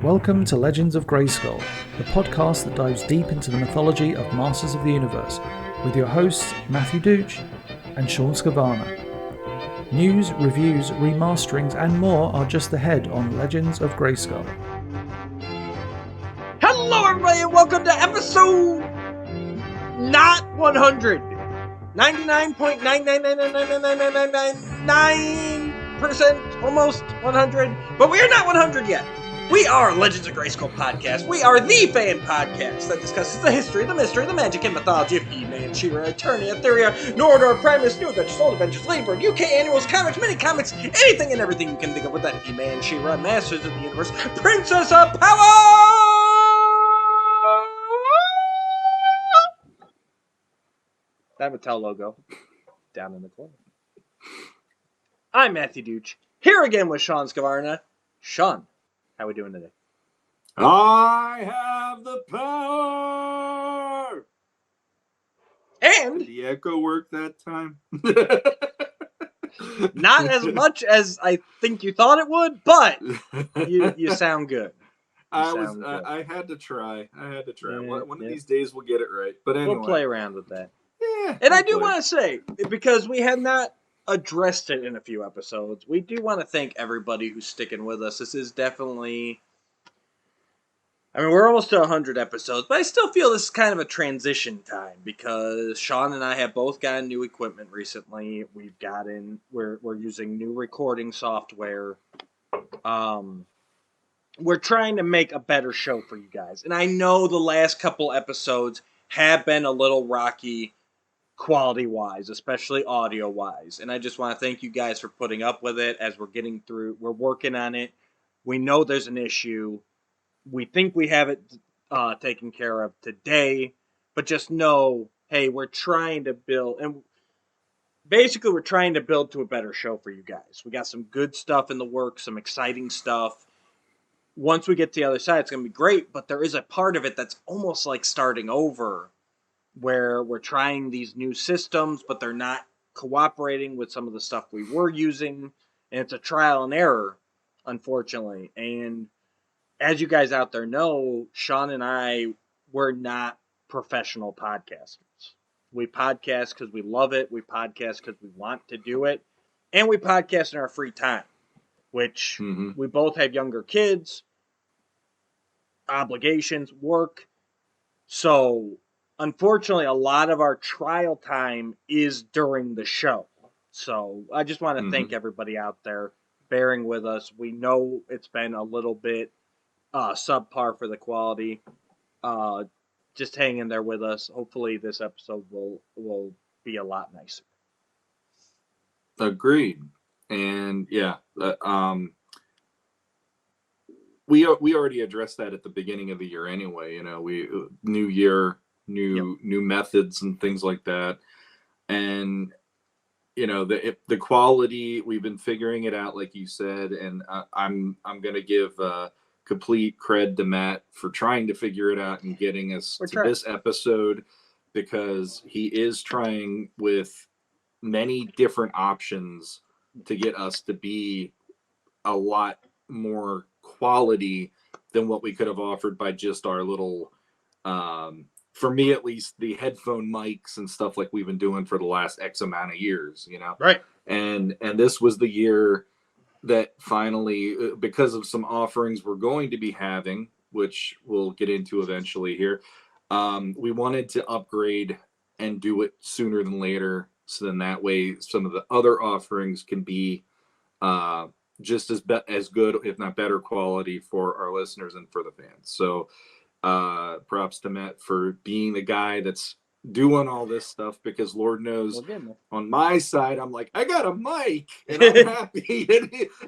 Welcome to Legends of Grayskull, the podcast that dives deep into the mythology of Masters of the Universe, with your hosts Matthew Dooch and Sean Scavana. News, reviews, remasterings and more are just ahead on Legends of Grayskull. Hello everybody and welcome to episode not 100. 99.999999999% almost 100, but we are not 100 yet. We are Legends of Grayskull podcast. We are the fan podcast that discusses the history, the mystery, the magic, and mythology of He-Man, She-Ra, Eternia, Etheria, Nordor, Primus, New Adventures, Old Adventures, Ladybird, UK Annuals, comics, mini-comics, anything and everything you can think of with that He-Man, She-Ra, Masters of the Universe, Princess of Power! That Mattel logo down in the corner. I'm Matthew Dooch, here again with Sean Scavarna. Sean, how we doing today? I have the power! And did the echo work that time? not as much as I think you thought it would, but you sound good. I had to try. One of these days we'll get it right. But anyway. We'll play around with that. Yeah. And I do want to say, because we had not addressed it in a few episodes, we do want to thank everybody who's sticking with us. This is definitely... I mean, we're almost to 100 episodes, but I still feel this is kind of a transition time because Sean and I have both gotten new equipment recently. We're using new recording software. We're trying to make a better show for you guys. And I know the last couple episodes have been a little rocky quality-wise, especially audio-wise. And I just want to thank you guys for putting up with it as we're getting through. We're working on it. We know there's an issue. We think we have it taken care of today. But just know, hey, we're trying to build... And basically, we're trying to build to a better show for you guys. We got some good stuff in the works, some exciting stuff. Once we get to the other side, it's going to be great. But there is a part of it that's almost like starting over, where we're trying these new systems, but they're not cooperating with some of the stuff we were using. And it's a trial and error, unfortunately. And as you guys out there know, Sean and I, we're not professional podcasters. We podcast because we love it. We podcast because we want to do it. And we podcast in our free time, which we both have younger kids, obligations, work. So... unfortunately, a lot of our trial time is during the show. So I just want to thank everybody out there bearing with us. We know it's been a little bit subpar for the quality. Just hang in there with us. Hopefully this episode will be a lot nicer. Agreed. And yeah, we already addressed that at the beginning of the year anyway. You know, new year, new methods and things like that. And you know, the quality, we've been figuring it out, like you said, and I'm gonna give complete cred to Matt for trying to figure it out and getting us to this episode, because he is trying with many different options to get us to be a lot more quality than what we could have offered by just our little for me at least, the headphone mics and stuff like we've been doing for the last X amount of years, you know? Right. And this was the year that finally, because of some offerings we're going to be having, which we'll get into eventually here, we wanted to upgrade and do it sooner than later. So then that way, some of the other offerings can be just as good, if not better quality for our listeners and for the fans. So props to Matt for being the guy that's doing all this stuff, because Lord knows on my side, I'm like, I got a mic and I'm happy.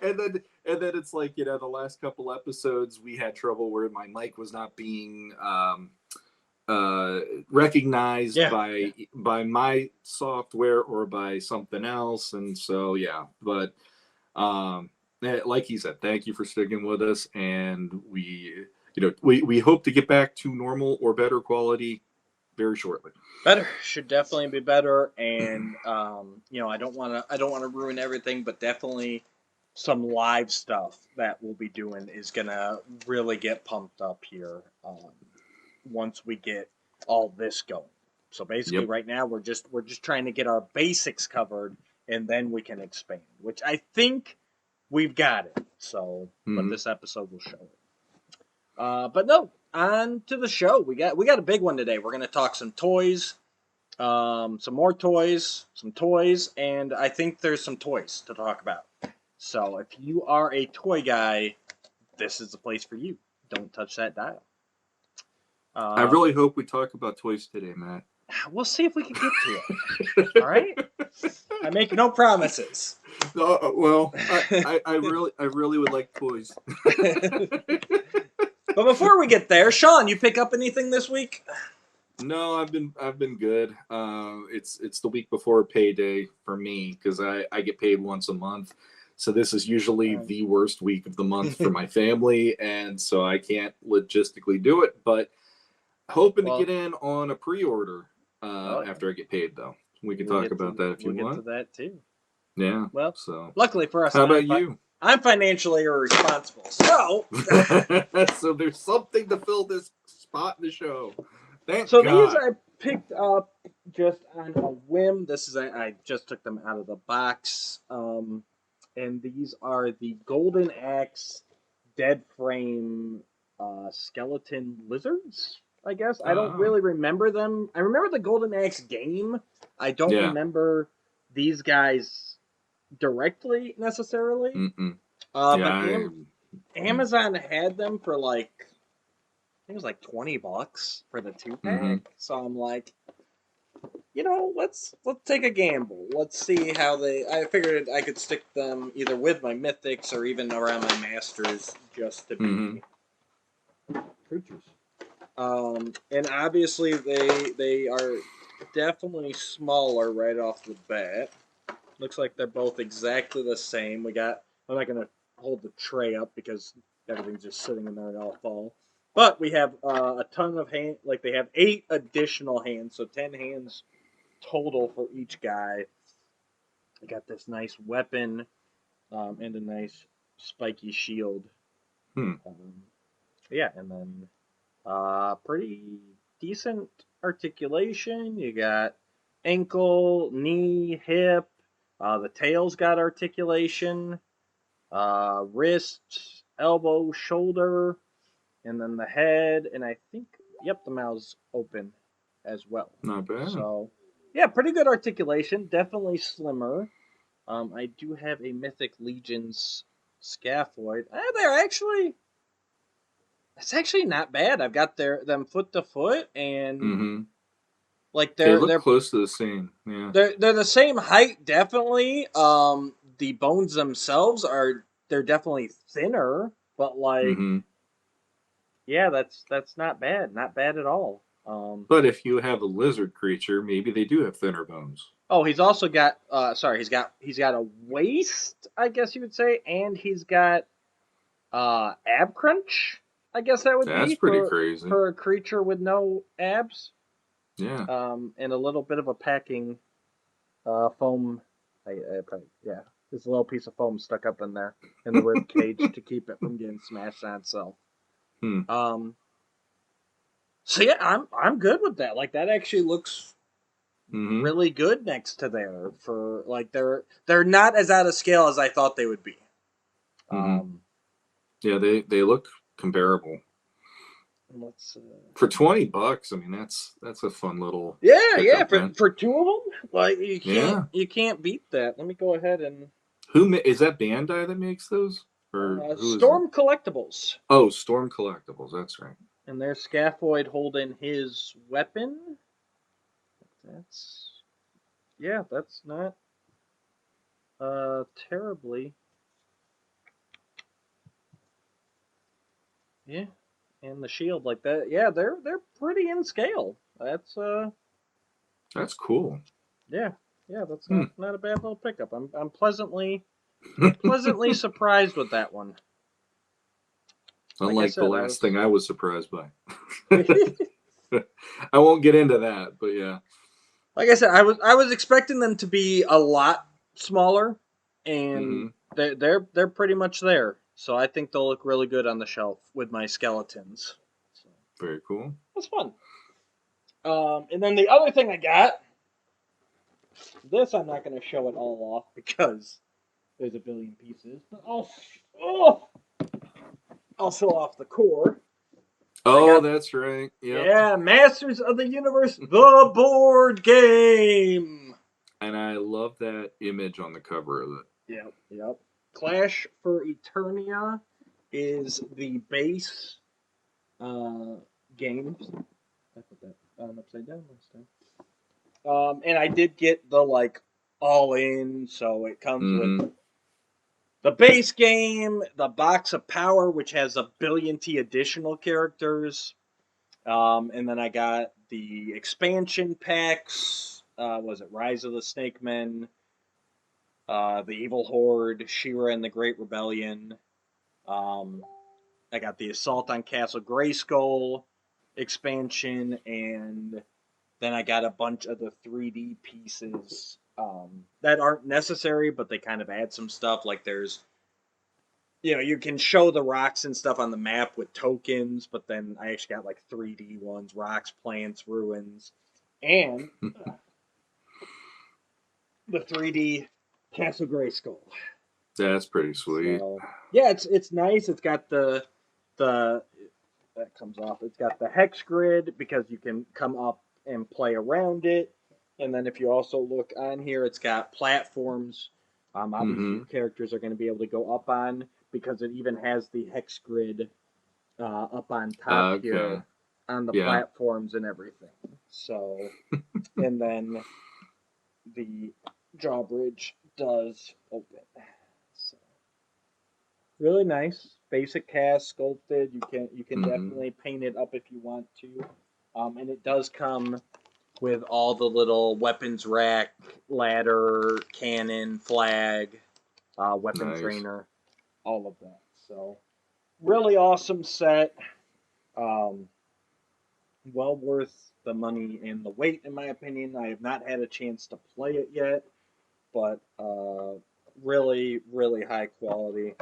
and then it's like, you know, the last couple episodes we had trouble where my mic was not being recognized by my software or by something else. And so, yeah, but like he said, thank you for sticking with us. And we hope to get back to normal or better quality very shortly. Better should definitely be better, and I don't want to ruin everything, but definitely some live stuff that we'll be doing is gonna really get pumped up here once we get all this going. So basically, right now we're just trying to get our basics covered, and then we can expand. Which I think we've got it. So, but this episode will show it. But no, on to the show. We got a big one today. We're gonna talk some toys, some more toys, some toys, and I think there's some toys to talk about. So if you are a toy guy, this is the place for you. Don't touch that dial. I really hope we talk about toys today, Matt. We'll see if we can get to it. All right. I make no promises. Well, I really would like toys. But before we get there, Sean, you pick up anything this week? No, I've been good. It's the week before payday for me because I get paid once a month. So this is usually the worst week of the month for my family, and so I can't logistically do it. But hoping to get in on a pre-order after I get paid, though. We can talk about that if you want. We'll get to that too. Yeah. Well, so luckily for us, how about you? I'm financially irresponsible, so so there's something to fill this spot in the show. Thank God. These I picked up just on a whim. This is I just took them out of the box, and these are the Golden Axe Dead Frame skeleton lizards. I guess I don't really remember them. I remember the Golden Axe game. I don't remember these guys directly necessarily. But Amazon had them for like, I think it was like $20 for the 2-pack. So I'm like, let's take a gamble. Let's see how they. I figured I could stick them either with my mythics or even around my masters just to be creatures. And obviously they are definitely smaller right off the bat. Looks like they're both exactly the same. I'm not gonna hold the tray up because everything's just sitting in there and all fall. But we have a ton of hands. Like they have 8 additional hands, so 10 hands total for each guy. I got this nice weapon and a nice spiky shield. Yeah, and then pretty decent articulation. You got ankle, knee, hip. The tail's got articulation. Wrist, elbow, shoulder, and then the head. And I think, the mouth's open as well. Not bad. So, yeah, pretty good articulation. Definitely slimmer. I do have a Mythic Legion's scaphoid. It's actually not bad. I've got them foot to foot, and like they're close to the same. Yeah, they're the same height, definitely. The bones themselves they're definitely thinner, but like, that's not bad. Not bad at all. But if you have a lizard creature, maybe they do have thinner bones. Oh, he's also got he's got a waist, I guess you would say, and he's got ab crunch. I guess that would be. That's pretty crazy for a creature with no abs. Yeah. And a little bit of a packing foam. There's a little piece of foam stuck up in there in the rib cage to keep it from getting smashed on itself. So yeah, I'm good with that. Like that actually looks really good next to there. For like they're not as out of scale as I thought they would be. Yeah, they look comparable. For $20, I mean that's a fun little for 2 of them, like you can't beat that. Let me go ahead and is that Bandai that makes those or Storm Collectibles? Oh, Storm Collectibles, that's right. And there's Scaphoid holding his weapon. That's not terribly. Yeah, and the shield like that. Yeah, they're pretty in scale. That's cool. Yeah, that's not a bad little pickup. I'm pleasantly surprised with that one. Unlike the last thing I was surprised by. I won't get into that, but yeah. Like I said, I was expecting them to be a lot smaller, and they're pretty much there. So I think they'll look really good on the shelf with my skeletons. So Very cool. that's fun. And then the other thing I got, this I'm not going to show it all off because there's a billion pieces, but I'll show off the core. Oh, that's right. Yep. Yeah, Masters of the Universe, the board game. And I love that image on the cover of it. Yep. Clash for Eternia is the base game. I put that upside down last time. And I did get the all in, so it comes with the base game, the Box of Power, which has a billion additional characters. And then I got the expansion packs. Was it Rise of the Snake Men? The Evil Horde, She-Ra and the Great Rebellion. I got the Assault on Castle Grayskull expansion, and then I got a bunch of the 3D pieces that aren't necessary, but they kind of add some stuff. Like there's, you can show the rocks and stuff on the map with tokens, but then I actually got 3D ones, rocks, plants, ruins, and the 3D Castle Grayskull. That's pretty sweet. So, yeah, it's nice. It's got the that comes off. It's got the hex grid because you can come up and play around it. And then if you also look on here, it's got platforms. Obviously, your characters are going to be able to go up on because it even has the hex grid up on top here on the platforms and everything. So, and then the drawbridge does open. So, really nice, basic cast, sculpted. You can definitely paint it up if you want to, and it does come with all the little weapons rack, ladder, cannon, flag, weapon trainer, all of that. So, really awesome set. Well worth the money and the wait, in my opinion. I have not had a chance to play it yet, but really, really high quality.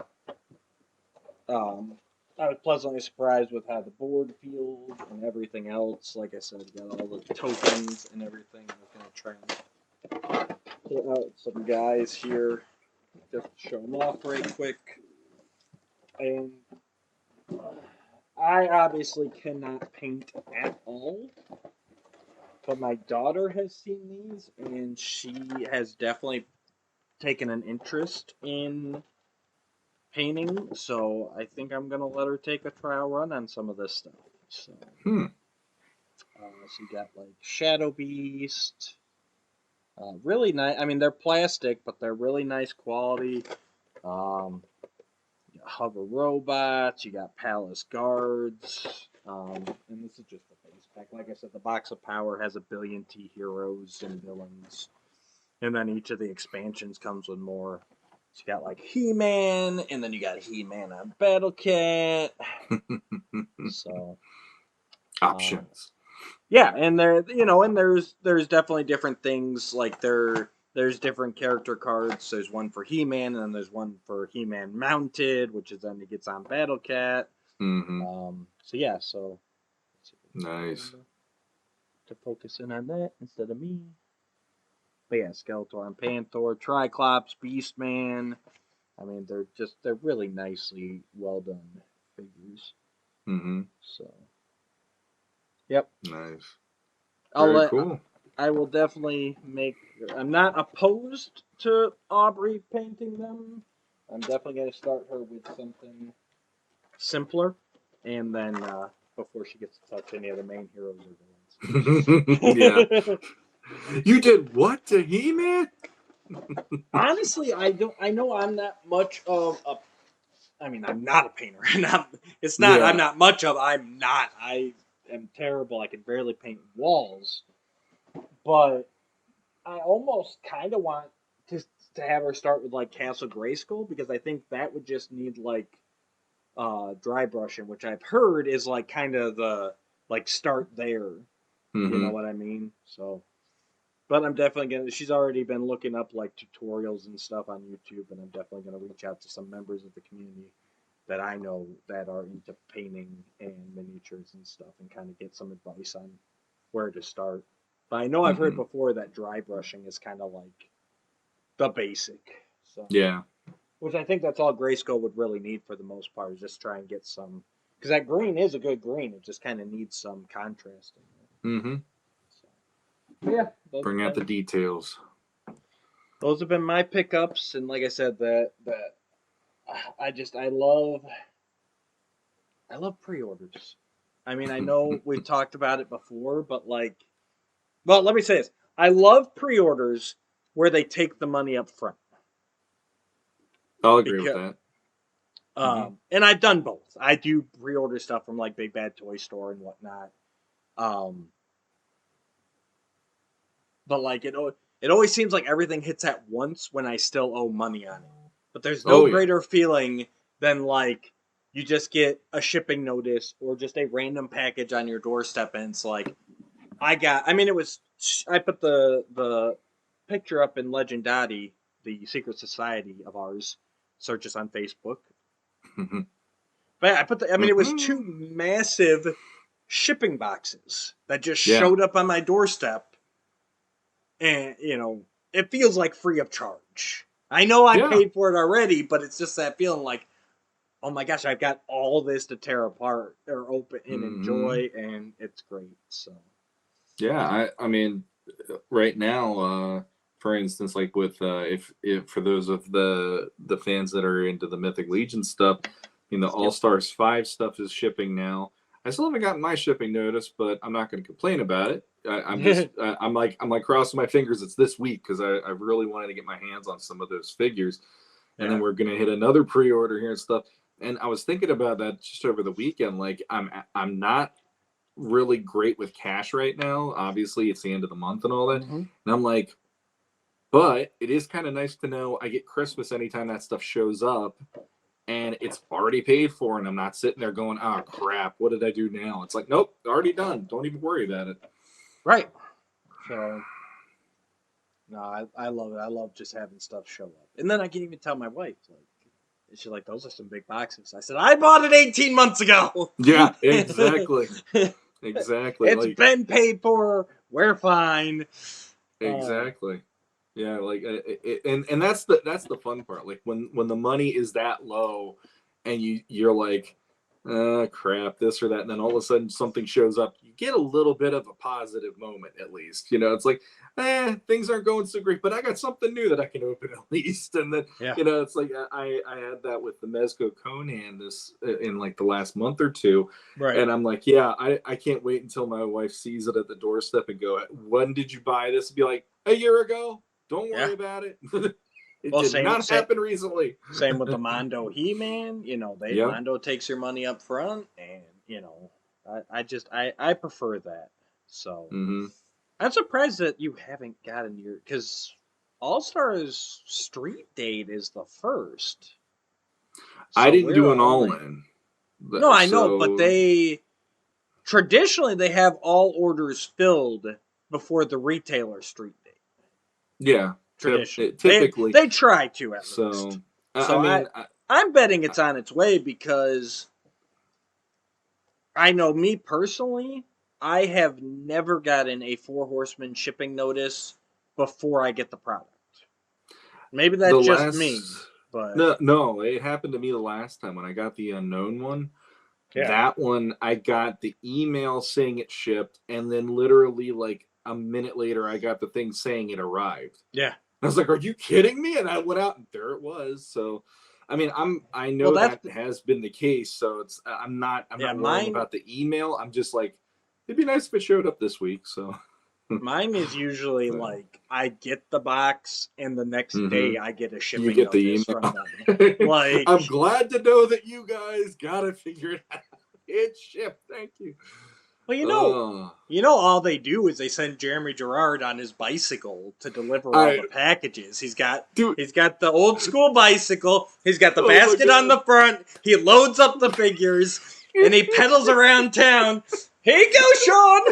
I was pleasantly surprised with how the board feels and everything else. Like I said, you got all the tokens and everything. I was going to try and pull out some guys here just to show them off right quick. And I obviously cannot paint at all, but my daughter has seen these, and she has definitely taken an interest in painting, so I think I'm gonna let her take a trial run on some of this stuff. So, so you got Shadow Beast, really nice. I mean, they're plastic, but they're really nice quality. You got Hover Robots, you got Palace Guards, and this is just the base pack. Like I said, the Box of Power has a billion heroes and villains, and then each of the expansions comes with more. So you got He-Man, and then you got He-Man on Battle Cat. So options. Yeah, and there's definitely different things. There's different character cards. There's one for He-Man, and then there's one for He-Man Mounted, which is then he gets on Battle Cat. So nice to focus in on that instead of me. But yeah, Skeletor and Panther, Triclops, Beastman. I mean, they're really nicely well done figures. So, yep. Nice. Very cool. I will definitely I'm not opposed to Aubrey painting them. I'm definitely going to start her with something simpler, and then before she gets to touch any of the main heroes or villains. Yeah. You did what to He-Man? Honestly, I know I'm not much of a. I mean, I'm not a painter. I'm not much of. I am terrible. I can barely paint walls. But I almost kind of want to have her start with Castle Grayskull, because I think that would just need dry brushing, which I've heard is kind of the start there. You know what I mean? So But I'm definitely gonna. She's already been looking up like tutorials and stuff on YouTube, and I'm definitely gonna reach out to some members of the community that I know that are into painting and miniatures and stuff, and kind of get some advice on where to start. But I know I've heard before that dry brushing is kind of like the basic. So Yeah. which I think that's all Grayskull would really need for the most part, is just try and get some, because that green is a good green. It just kind of needs some contrast in there. Mm-hmm. So, yeah, Bring out the details. Those have been my pickups, and like I said, that I love pre-orders. I mean, I know we've talked about it before, but like, well, let me say this: I love pre-orders where they take the money up front. I'll agree with that. And I've done both. I do pre-order stuff from like Big Bad Toy Store and whatnot. But like it always seems like everything hits at once when I still owe money on it. But there's no greater feeling than like you just get a shipping notice or just a random package on your doorstep, and it's like I put the picture up in Legendati, the secret society of ours. Search us on Facebook. But it was 2 massive shipping boxes that just showed up on my doorstep. And, it feels like free of charge. I know I paid for it already, but it's just that feeling like, oh my gosh, I've got all this to tear apart or open and enjoy, and it's great. So, yeah, I mean, right now, for instance, like with if for those of the fans that are into the Mythic Legion stuff, the All Stars 5 stuff is shipping now. I still haven't gotten my shipping notice, but I'm not going to complain about it. I'm just I'm like crossing my fingers it's this week, because I really wanted to get my hands on some of those figures, and then we're going to hit another pre-order here and stuff. And I was thinking about that just over the weekend. Like I'm not really great with cash right now. Obviously, it's the end of the month and all that, and I'm like, but it is kind of nice to know I get Christmas anytime that stuff shows up. And it's already paid for, and I'm not sitting there going, oh, crap, what did I do now? It's like, nope, already done. Don't even worry about it. Right. So, no, I love it. I love just having stuff show up. And then I can even tell my wife, she's like, those are some big boxes. I said, I bought it 18 months ago. Yeah, exactly. Exactly. It's been paid for. We're fine. Exactly. Yeah, like, and that's the fun part. Like when the money is that low, and you're like, crap, this or that, and then all of a sudden something shows up, you get a little bit of a positive moment at least. It's like, things aren't going so great, but I got something new that I can open at least. And then it's like I had that with the Mezco Conan this in like the last month or two, right? And I'm like, I can't wait until my wife sees it at the doorstep and go, when did you buy this? And be like, a year ago. Don't worry about it. It did not happen recently. Same with the Mondo He-Man. Mondo takes your money up front, and I prefer that. So I'm surprised that you haven't gotten because All Stars Street Date is the first. So I didn't do an all-in. No, I know, but traditionally they have all orders filled before the retailer Street Date. Yeah, traditionally. Typically, they try to at least. I'm betting it's on its way, because I know me personally, I have never gotten a 4 Horsemen shipping notice before I get the product. Maybe that's just me, but no, it happened to me the last time when I got the Unknown one. Yeah. That one, I got the email saying it shipped, and then literally like a minute later, I got the thing saying it arrived. Yeah. I was like, are you kidding me? And I went out, and there it was. So, I mean, I know that has been the case. So I'm not worrying about the email. I'm just like, it'd be nice if it showed up this week. So mine is usually like, I get the box, and the next day I get a shipping notice the email from them. Like, I'm glad to know that you guys got it figured out. It's shipped. Thank you. Well, all they do is they send Jeremy Gerard on his bicycle to deliver all the packages. He's got the old school bicycle. He's got the basket on the front. He loads up the figures, and he pedals around town. Here you go, Sean.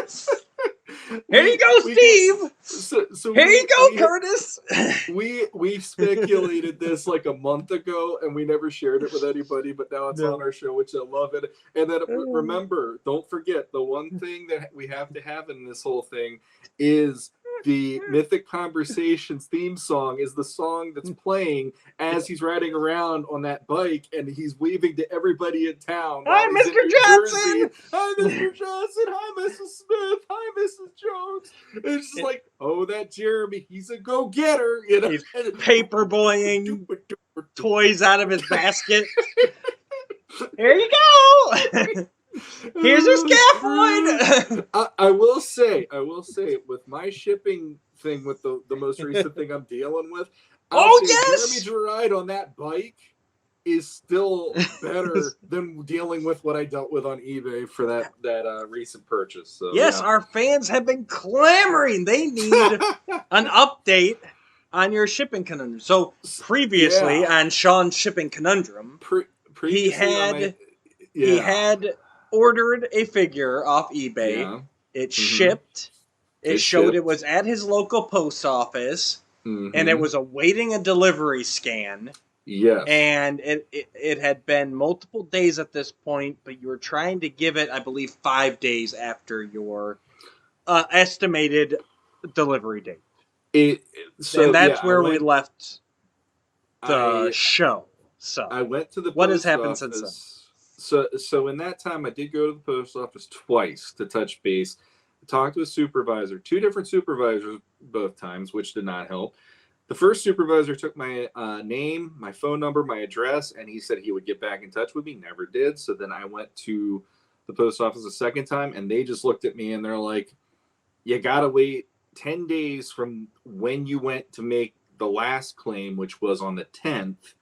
Here you go, Steve. Here you go, Curtis. We speculated this like a month ago, and we never shared it with anybody. But now it's on our show, which I love it. And then remember, don't forget the one thing that we have to have in this whole thing is the Mythic Conversations theme song is the song that's playing as he's riding around on that bike, and he's waving to everybody in town. Hi, Mr. Johnson. Hi, Mr. Johnson. Hi, Mrs. Smith. Hi, Mrs. Jones. And it's just like, oh, that Jeremy, he's a go-getter. You know, he's paperboying toys out of his basket. Here you go. Here's your scaffold. I will say, with my shipping thing, with the most recent thing I'm dealing with, yes, Jeremy's ride on that bike is still better than dealing with what I dealt with on eBay for that recent purchase. So yes, our fans have been clamoring. They need an update on your shipping conundrum. So previously on Sean's shipping conundrum, he had ordered a figure off eBay. Yeah. It shipped. It showed it was at his local post office, and it was awaiting a delivery scan. Yes. And it had been multiple days at this point, but you were trying to give it, I believe, 5 days after your estimated delivery date. And that's where we left the show. So I went to the what has happened since then? So in that time, I did go to the post office twice to touch base. I talked to a supervisor, 2 different supervisors both times, which did not help. The first supervisor took my name, my phone number, my address, and he said he would get back in touch with me. Never did. So then I went to the post office a second time, and they just looked at me and they're like, you got to wait 10 days from when you went to make the last claim, which was on the 10th,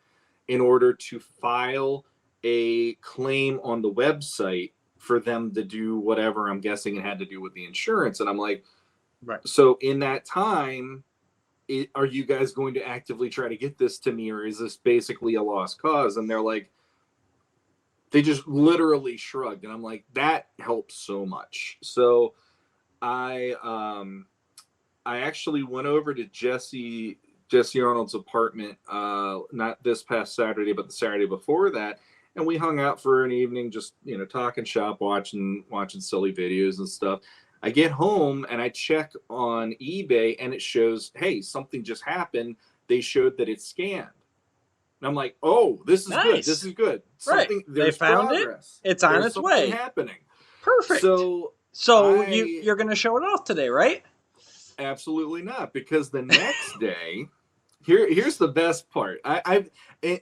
in order to file a claim on the website for them to do whatever. I'm guessing it had to do with the insurance. And I'm like, right. So in that time, are you guys going to actively try to get this to me, or is this basically a lost cause? And they're like, they just literally shrugged. And I'm like, that helps so much. So I actually went over to Jesse Arnold's apartment, not this past Saturday, but the Saturday before that. And we hung out for an evening, just, talking shop, watching silly videos and stuff. I get home and I check on eBay and it shows, hey, something just happened. They showed that it's scanned. And I'm like, oh, this is good. This is good. Something, right. They found progress. It's on its way. Happening. Perfect. You're going to show it off today, right? Absolutely not, because the next day, here's the best part. I've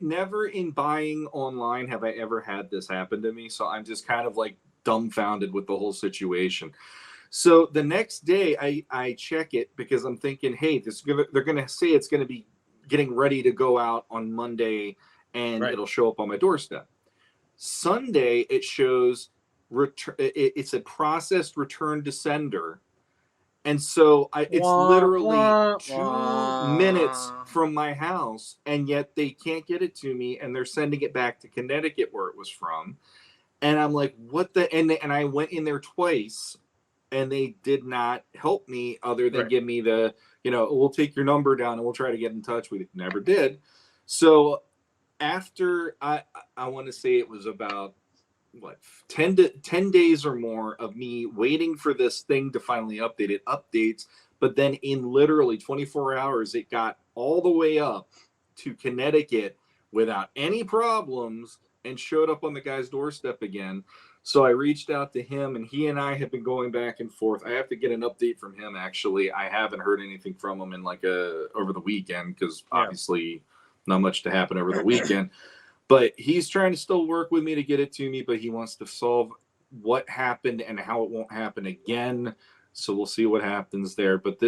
never in buying online have I ever had this happen to me. So I'm just kind of like dumbfounded with the whole situation. So the next day I check it because I'm thinking, hey, they're going to say it's going to be getting ready to go out on Monday and it'll show up on my doorstep. Sunday, it shows it's a processed return to sender. And so it's literally 2 minutes from my house, and yet they can't get it to me, and they're sending it back to Connecticut where it was from. And I'm like, what the? And I went in there twice, and they did not help me other than give me the, we'll take your number down and we'll try to get in touch with you. Never did. So after I want to say it was about 10 days or more of me waiting for this thing to finally update. It updates, but then in literally 24 hours, it got all the way up to Connecticut without any problems and showed up on the guy's doorstep again. So I reached out to him, and he and I have been going back and forth. I have to get an update from him, actually. I haven't heard anything from him in over the weekend, because obviously not much to happen over the weekend. But he's trying to still work with me to get it to me, but he wants to solve what happened and how it won't happen again. So we'll see what happens there. But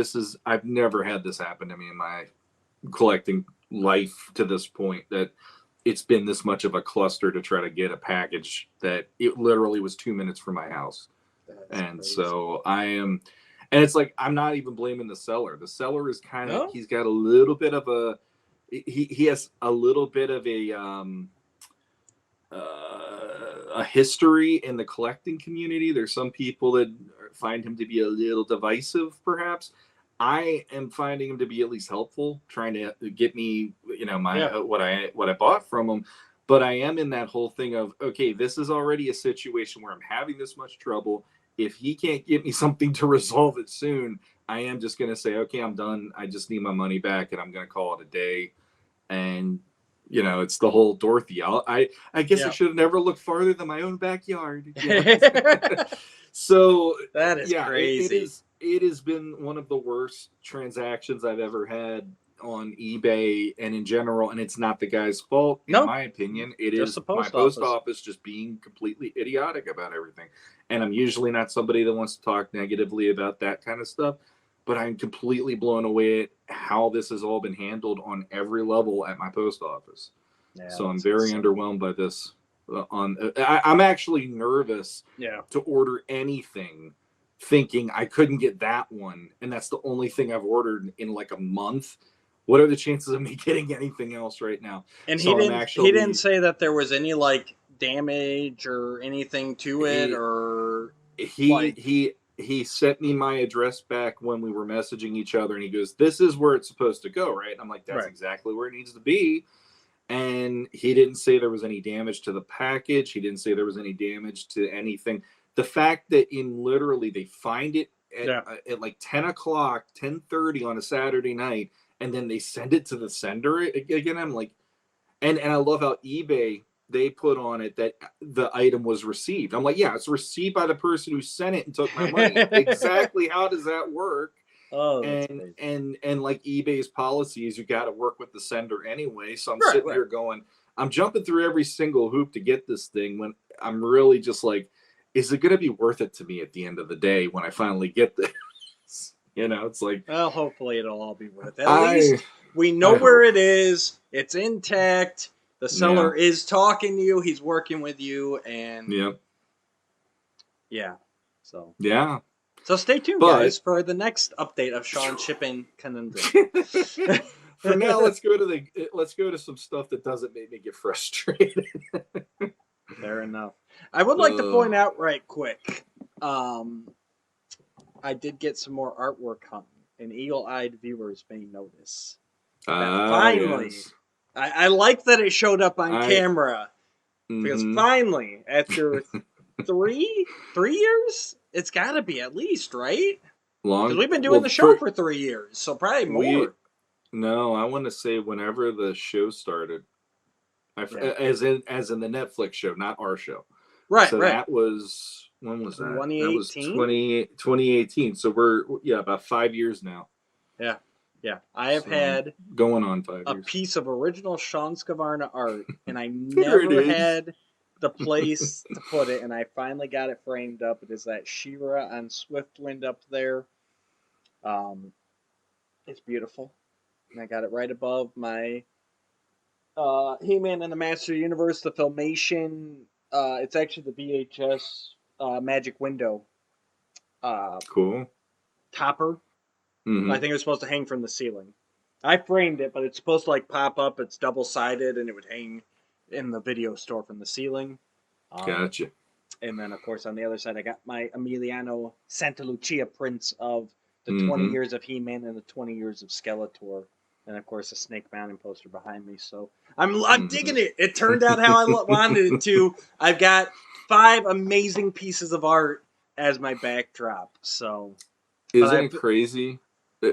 I've never had this happen to me in my collecting life to this point, that it's been this much of a cluster to try to get a package that it literally was 2 minutes from my house. And so and it's like, I'm not even blaming the seller. The seller is kind of, he's got a little bit of he has a little bit of a history in the collecting community. There's some people that find him to be a little divisive, perhaps. I am finding him to be at least helpful, trying to get me, my what I bought from him. But I am in that whole thing of, okay, this is already a situation where I'm having this much trouble. If he can't get me something to resolve it soon, I am just going to say, okay, I'm done. I just need my money back, and I'm going to call it a day. And it's the whole Dorothy. I guess I should have never looked farther than my own backyard. So that is crazy. It has been one of the worst transactions I've ever had on eBay and in general, and it's not the guy's fault, in my opinion. It is my post office just being completely idiotic about everything. And I'm usually not somebody that wants to talk negatively about that kind of stuff, but I'm completely blown away at how this has all been handled on every level at my post office. Yeah, so I'm very underwhelmed by this. I'm actually nervous to order anything, thinking I couldn't get that one, and that's the only thing I've ordered in like a month. What are the chances of me getting anything else right now? And so he didn't say that there was any like damage or anything to it, or he sent me my address back when we were messaging each other, and he goes, "This is where it's supposed to go, right?" And I'm like, "That's exactly where it needs to be." And he didn't say there was any damage to the package. He didn't say there was any damage to anything. The fact that literally they find it at like 10 o'clock, 10:30 on a Saturday night, and then they send it to the sender again. I'm like, and I love how eBay, they put on it that the item was received. I'm like, yeah, it's received by the person who sent it and took my money. Exactly. How does that work? Oh, and like eBay's policy is you got to work with the sender anyway. So I'm sitting here going, I'm jumping through every single hoop to get this thing, when I'm really just like, is it going to be worth it to me at the end of the day when I finally get this? It's like, well, hopefully it'll all be worth it. At least we know where it is. It's intact. The seller is talking to you. He's working with you, and So stay tuned, guys, for the next update of Sean's shipping conundrum. For now, let's go to some stuff that doesn't make me get frustrated. Fair enough. I would like to point out right quick, I did get some more artwork hunting, and eagle-eyed viewers may notice that finally, I like that it showed up on camera, because finally, after 3 years, it's got to be at least, right? Because we've been doing the show for 3 years, so probably more. No, I want to say whenever the show started, as in the Netflix show, not our show. Right, so that was, when was that? 2018? That was 2018. So we're about 5 years now. Yeah. I have had going on 5 years. A piece of original Sean Scavarna art, and I never had the place to put it, and I finally got it framed up. It is that She-Ra on Swiftwind up there. It's beautiful. And I got it right above my He-Man and the Master Universe, the Filmation. It's actually the VHS Magic Window cool topper. I think it was supposed to hang from the ceiling. I framed it, but it's supposed to like pop up. It's double-sided, and it would hang in the video store from the ceiling. Gotcha. And then, of course, on the other side, I got my Emiliano Santa Lucia prints of the 20 years of He-Man and the 20 years of Skeletor. And, of course, a Snake Mountain poster behind me. So I'm digging it. It turned out how I wanted it to. I've got 5 amazing pieces of art as my backdrop. So, isn't it crazy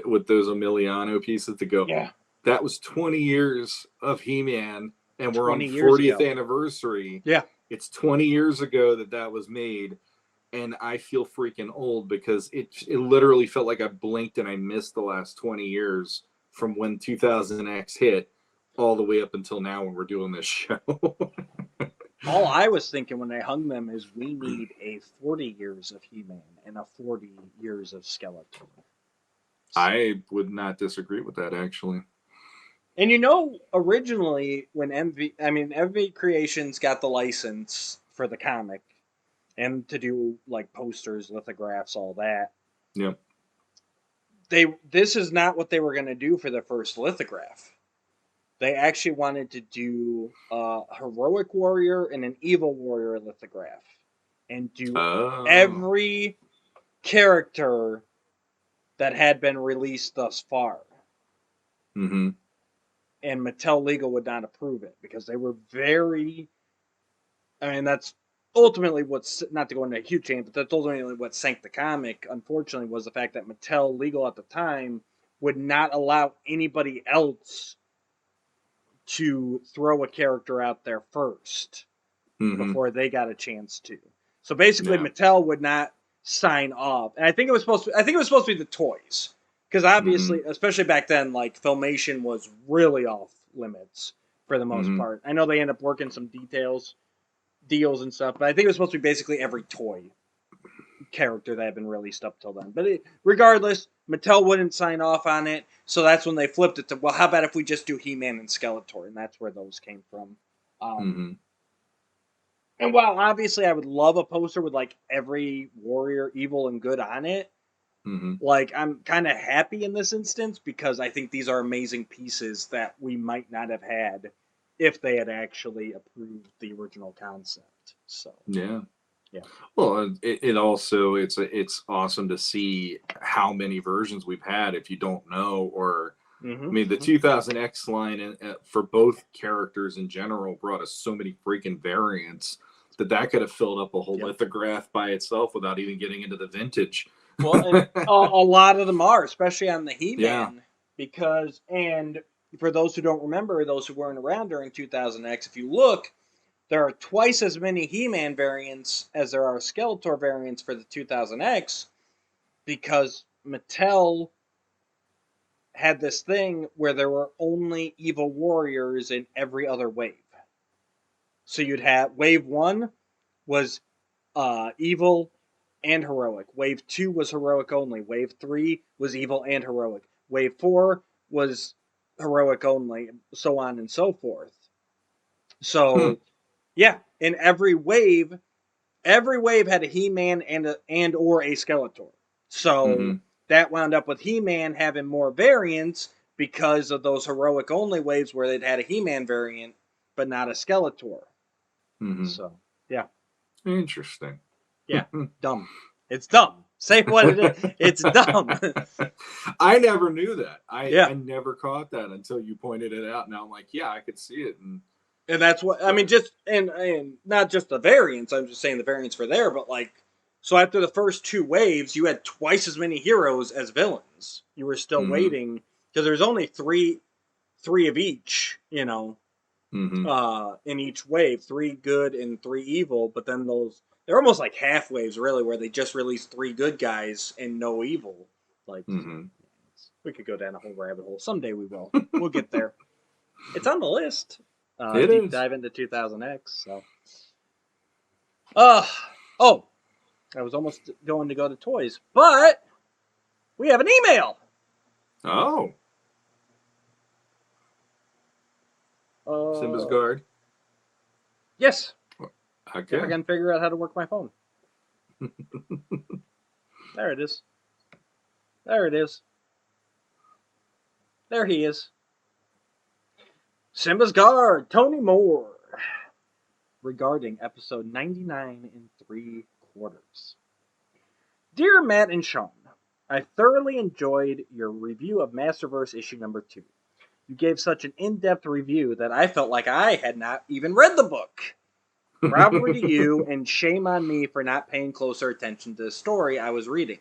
with those Emiliano pieces to go? Yeah. That was 20 years of He-Man, and we're on 40th anniversary. Yeah. It's 20 years ago that was made, and I feel freaking old because it literally felt like I blinked and I missed the last 20 years from when 2000X hit all the way up until now when we're doing this show. All I was thinking when I hung them is we need a 40 years of He-Man and a 40 years of Skeletor. I would not disagree with that, actually. And originally when MV Creations got the license for the comic and to do like posters, lithographs, all that. Yep. This is not what they were going to do for their first lithograph. They actually wanted to do a heroic warrior and an evil warrior lithograph, and do every character that had been released thus far. Mm-hmm. And Mattel Legal would not approve it because they were very. I mean, that's ultimately what's, not to go into a huge change, but that's ultimately what sank the comic, unfortunately, was the fact that Mattel Legal at the time would not allow anybody else to throw a character out there first before they got a chance to. So basically, Mattel would not sign off, and I think it was supposed to be the toys, because obviously, especially back then, like Filmation was really off limits for the most part. I know they end up working some deals and stuff, but I think it was supposed to be basically every toy character that had been released up till then. But regardless, Mattel wouldn't sign off on it, so that's when they flipped it to, well, how about if we just do He-Man and Skeletor, and that's where those came from. And while obviously I would love a poster with like every warrior, evil and good on it, like I'm kind of happy in this instance because I think these are amazing pieces that we might not have had if they had actually approved the original concept. So yeah. Well, it also it's awesome to see how many versions we've had. If you don't know, or I mean, the 2000X line for both characters in general brought us so many freaking variants that could have filled up a whole lithograph by itself without even getting into the vintage. Well, and a lot of them are, especially on the He-Man, because, and for those who don't remember, those who weren't around during 2000X, if you look, there are twice as many He-Man variants as there are Skeletor variants for the 2000X, because Mattel had this thing where there were only evil warriors in every other wave. So you'd have wave 1 was evil and heroic. Wave 2 was heroic only. Wave 3 was evil and heroic. Wave 4 was heroic only, so on and so forth. So, yeah, in every wave had a He-Man and or a Skeletor. So that wound up with He-Man having more variants because of those heroic only waves where they'd had a He-Man variant but not a Skeletor. So, yeah. Interesting. Yeah, dumb. It's dumb. Say what it is. It's dumb. I never knew that. I never caught that until you pointed it out. Now I'm like, yeah, I could see it. And that's what, I mean, just, and not just the variants, I'm just saying the variants for there, but like, so after the first 2 waves, you had twice as many heroes as villains. You were still waiting, because there's only three of each, you know, in each wave. 3 good and 3 evil, but then they're almost like half waves, really, where they just released 3 good guys and no evil. Like, we could go down a whole rabbit hole. Someday we will. We'll get there. It's on the list. Deep dive into 2000X. So, I was almost going to go to toys, but we have an email. Oh. Simba's guard. Yes. Okay. If I can figure out how to work my phone. There it is. There it is. There he is. Simba's guard, Tony Moore. Regarding episode 99 3/4. Dear Matt and Sean, I thoroughly enjoyed your review of Masterverse issue number 2. You gave such an in-depth review that I felt like I had not even read the book. Bravo to you, and shame on me for not paying closer attention to the story I was reading.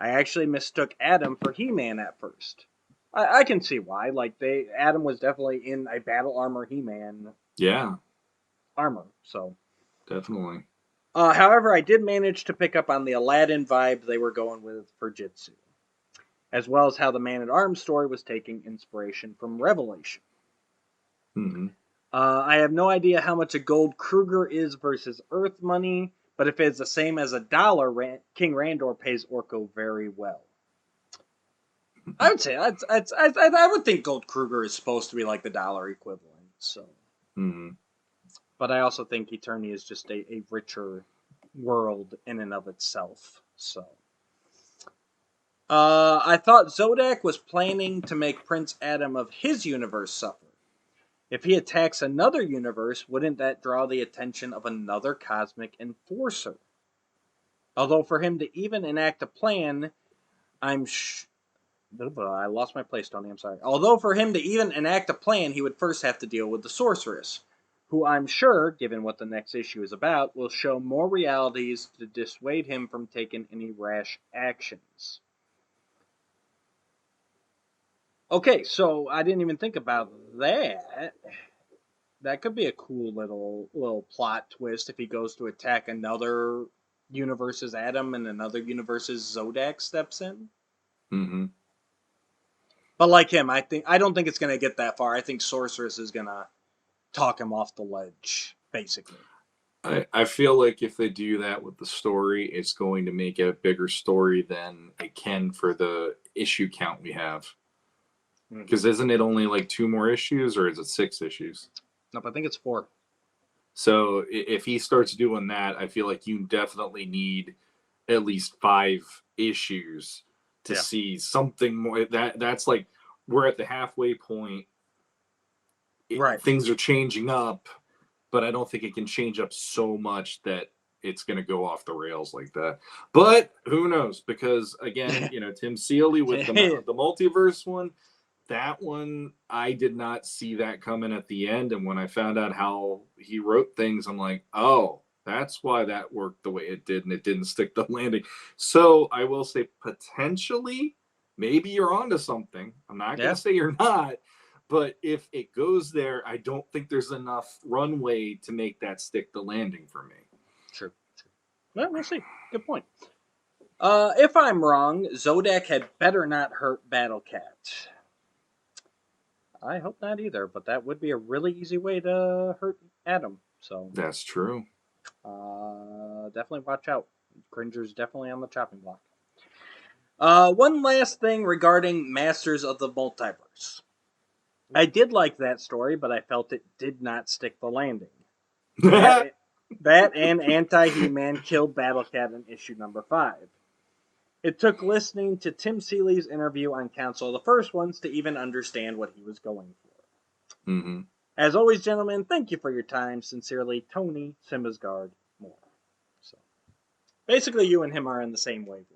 I actually mistook Adam for He-Man at first. I can see why. Like, Adam was definitely in a battle armor He-Man armor, so. Definitely. However, I did manage to pick up on the Aladdin vibe they were going with for Jitsu, as well as how the Man-at-Arms story was taking inspiration from Revelation. I have no idea how much a gold Kruger is versus Earth money, but if it's the same as $1, King Randor pays Orko very well. I would say I would think gold Kruger is supposed to be like the dollar equivalent. So, but I also think Eternia is just a richer world in and of itself. So, I thought Zodak was planning to make Prince Adam of his universe suffer. If he attacks another universe, wouldn't that draw the attention of another cosmic enforcer? Although for him to even enact a plan, I lost my place, Tony. I'm sorry. Although for him to even enact a plan, he would first have to deal with the sorceress, who I'm sure, given what the next issue is about, will show more realities to dissuade him from taking any rash actions. Okay, so I didn't even think about that. That could be a cool little plot twist if he goes to attack another universe's Adam and another universe's Zodak steps in. Mm-hmm. But like him, I don't think it's gonna get that far. I think Sorceress is gonna talk him off the ledge, basically. I feel like if they do that with the story, it's going to make it a bigger story than it can for the issue count we have. Because isn't it only like 2 more issues, or is it 6 issues? Nope, I think it's 4. So if he starts doing that, I feel like you definitely need at least 5 issues to see something more. That's like we're at the halfway point. Right. Things are changing up, but I don't think it can change up so much that it's going to go off the rails like that. But who knows? Because again, Tim Seeley with the multiverse one, that one, I did not see that coming at the end. And when I found out how he wrote things, I'm like, oh, that's why that worked the way it did, and it didn't stick the landing. So I will say potentially, maybe you're onto something. I'm not going to say you're not. But if it goes there, I don't think there's enough runway to make that stick the landing for me. Sure. Well, we'll see. Good point. If I'm wrong, Zodak had better not hurt Battlecat. I hope not either, but that would be a really easy way to hurt Adam. So that's true. Definitely watch out. Cringer's definitely on the chopping block. One last thing regarding Masters of the Multiverse. I did like that story, but I felt it did not stick the landing. That and Anti-He-Man killed Battlecat in issue number 5. It took listening to Tim Seeley's interview on Council of the First Ones to even understand what he was going for. Mm-hmm. As always, gentlemen, thank you for your time. Sincerely, Tony Simasgard Moore. So, basically, you and him are in the same wavelength.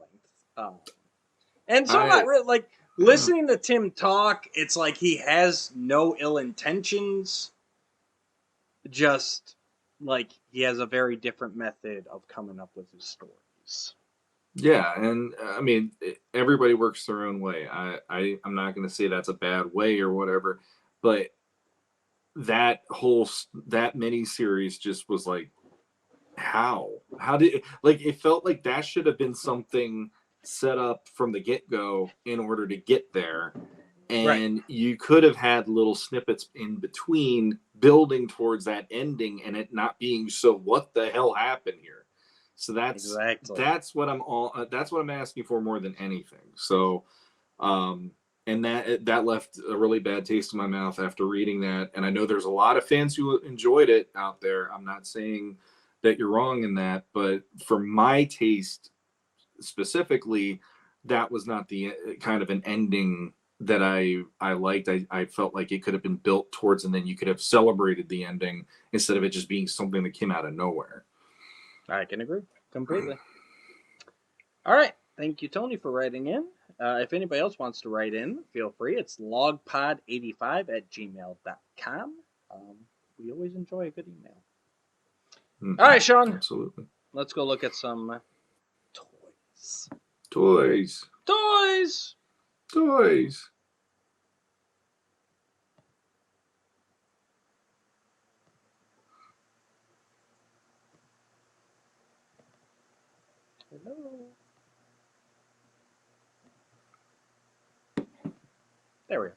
And so I'm not really, like, listening to Tim talk, it's like he has no ill intentions. Just, like, he has a very different method of coming up with his stories. Yeah, and I mean, everybody works their own way. I'm not going to say that's a bad way or whatever, but that miniseries just was like, how did it felt like that should have been something set up from the get-go in order to get there, and you could have had little snippets in between building towards that ending, and it not being so what the hell happened here. So that's what I'm asking for more than anything. So, and that left a really bad taste in my mouth after reading that. And I know there's a lot of fans who enjoyed it out there. I'm not saying that you're wrong in that, but for my taste specifically, that was not the kind of an ending that I liked. I felt like it could have been built towards, and then you could have celebrated the ending instead of it just being something that came out of nowhere. I can agree completely. All right. Thank you, Tony, for writing in. If anybody else wants to write in, feel free. It's logpod85@gmail.com. We always enjoy a good email. Mm-hmm. All right, Sean. Absolutely. Let's go look at some toys. Toys. Toys. Toys. Hello. There we go.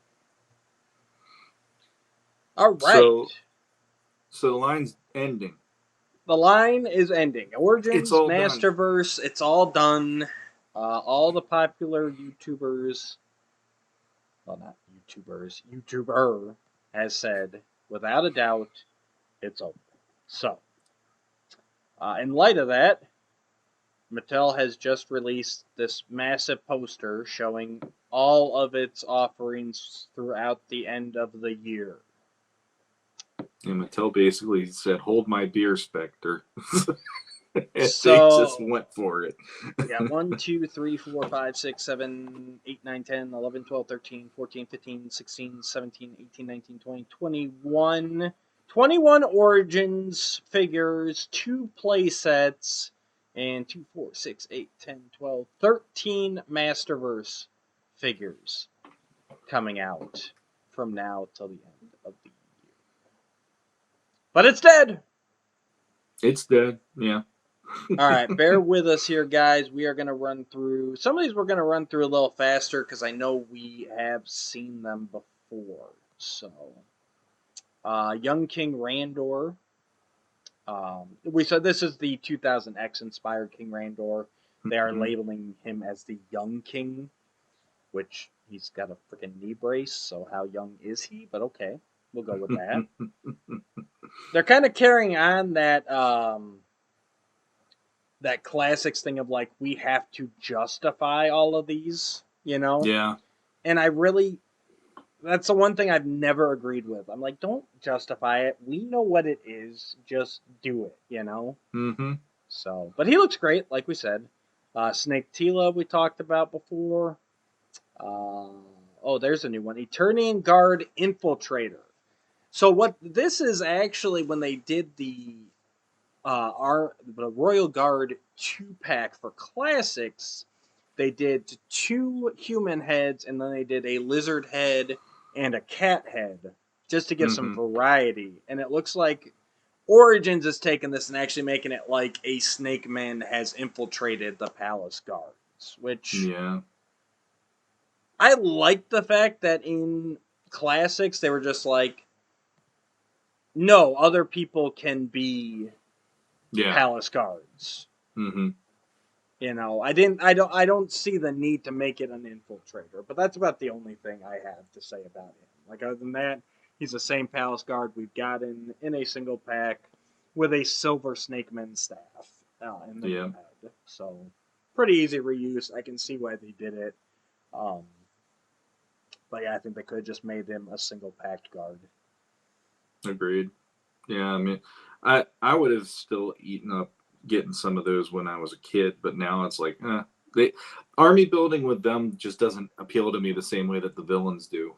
All right. So the line's ending. The line is ending. Origins, Masterverse, done. It's all done. All the popular YouTubers, well, not YouTubers, YouTuber has said, without a doubt, it's over. So, in light of that, Mattel has just released this massive poster showing all of its offerings throughout the end of the year. And Mattel basically said, "Hold my beer, Spectre." They just went for it. Yeah, 1, 2, 3, 4, 5, 6, 7, 8, 9, 10, 11, 12, 13, 14, 15, 16, 17, 18, 19, 20, 21. 21 Origins figures, 2 play sets, and 2, 4, 6, 8, 10, 12, 13 Masterverse figures coming out from now till the end of the year. But it's dead! It's dead, yeah. All right, bear with us here, guys. We are going to run through some of these. We're going to run through a little faster because I know we have seen them before. So, Young King Randor. We said this is the 2000X inspired King Randor. They are labeling him as the Young King, which he's got a freaking knee brace. So how young is he? But okay, we'll go with that. They're kind of carrying on that. That classics thing of like, we have to justify all of these, you know? Yeah. And that's the one thing I've never agreed with. I'm like, don't justify it. We know what it is. Just do it, you know? Mm-hmm. So, but he looks great, like we said. Snake Tila we talked about before. There's a new one. Eternian Guard Infiltrator. So what this is actually when they did the Royal Guard 2-pack for classics, they did 2 human heads and then they did a lizard head and a cat head just to give some variety. And it looks like Origins is taking this and actually making it like a Snake Man has infiltrated the Palace Guards, which I like the fact that in classics they were just like, no, other people can be Palace Guards. Mm-hmm. You know, I don't see the need to make it an infiltrator, but that's about the only thing I have to say about him. Like, other than that, he's the same Palace Guard we've got in a single pack with a silver Snakeman staff in the head. So, pretty easy reuse. I can see why they did it. But yeah, I think they could have just made him a single packed guard. Agreed. Yeah, I mean, I would have still eaten up getting some of those when I was a kid, but now it's like, army building with them just doesn't appeal to me the same way that the villains do.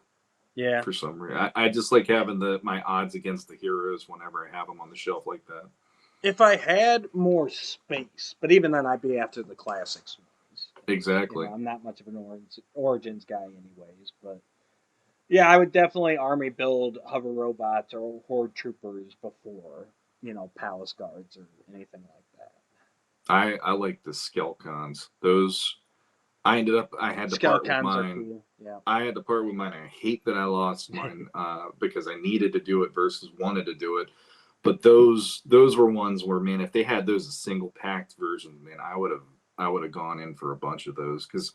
Yeah. For some reason, I just like having my odds against the heroes whenever I have them on the shelf like that. If I had more space, but even then, I'd be after the classics ones. Exactly. You know, I'm not much of an Origins guy, anyways, but. Yeah, I would definitely army build hover robots or horde troopers before, Palace Guards or anything like that. I like the Skelcons. Those I had to part with mine. Are cool. Yeah. I had to part with mine. I hate that I lost mine because I needed to do it versus wanted to do it. But those were ones where, man, if they had those as single packed versions, man, I would have gone in for a bunch of those because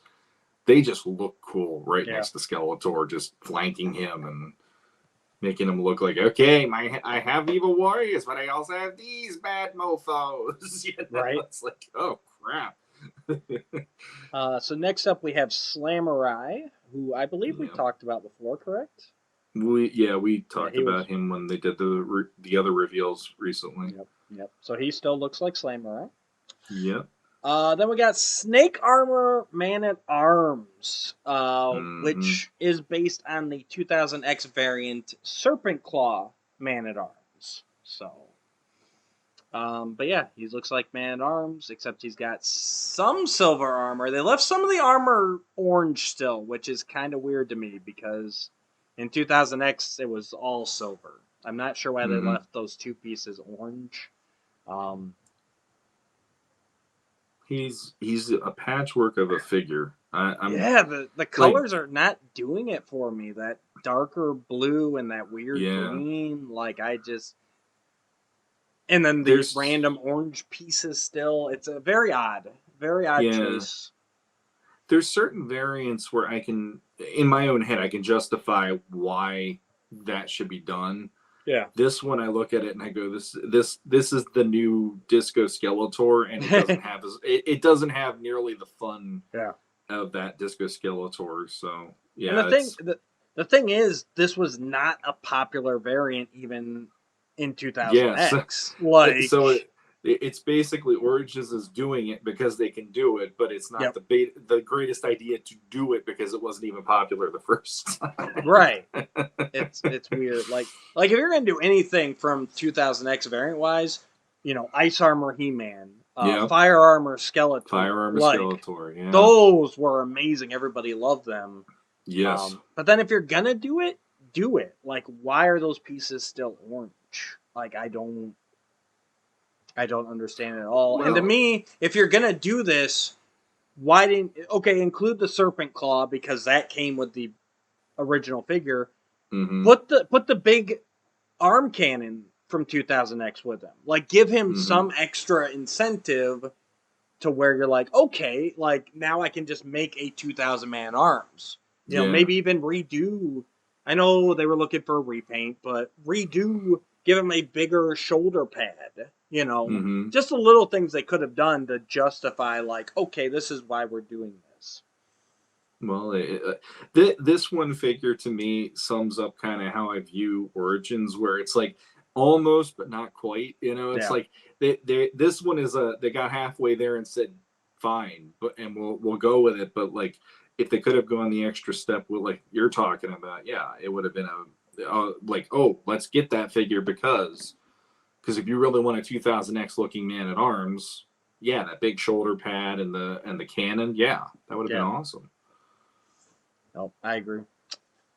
they just look cool next to Skeletor, just flanking him and making him look like, okay, I have evil warriors, but I also have these bad mofos. Right. It's like, oh, crap. So next up we have Slamurai, who I believe we talked about before, correct? We talked about him when they did the other reveals recently. Yep. So he still looks like Slamurai. Yep. Then we got Snake Armor Man-at-Arms, which is based on the 2000X variant Serpent Claw Man-at-Arms. So, but yeah, he looks like Man-at-Arms, except he's got some silver armor. They left some of the armor orange still, which is kind of weird to me because in 2000X it was all silver. I'm not sure why they left those 2 pieces orange. He's a patchwork of a figure. The colors are not doing it for me. That darker blue and that weird green, and then these random orange pieces still. It's a very odd choice. There's certain variants where I can, in my own head, I can justify why that should be done. Yeah. This one, I look at it and I go, this is the new Disco Skeletor, and it doesn't have nearly the fun of that Disco Skeletor. So yeah. And the thing is, this was not a popular variant even in 2000X. It's basically Origins is doing it because they can do it, but it's not the greatest idea to do it because it wasn't even popular the first time. Right. It's weird. Like if you're gonna do anything from 2000X variant wise, Ice Armor He-Man, Fire Armor Skeletor, Skeletor, yeah. Those were amazing. Everybody loved them. Yes. But then if you're gonna do it, do it. Like, why are those pieces still orange? Like, I don't understand it at all. Well, and to me, if you're gonna do this, why didn't include the Serpent Claw because that came with the original figure. Mm-hmm. Put the big arm cannon from 2000X with him. Like, give him some extra incentive to where you're like, okay, like now I can just make a 2000 man arms. You know, maybe even redo. I know they were looking for a repaint, but give him a bigger shoulder pad. Just the little things they could have done to justify, like, okay, this is why we're doing this. Well, this one figure to me sums up kind of how I view Origins, where it's like almost but not quite. It's like this one is they got halfway there and said fine, and we'll go with it. But like if they could have gone the extra step with like you're talking about, it would have been like, oh, let's get that figure because if you really want a 2000X looking Man at Arms, that big shoulder pad and the cannon, that would have been awesome. No, I agree.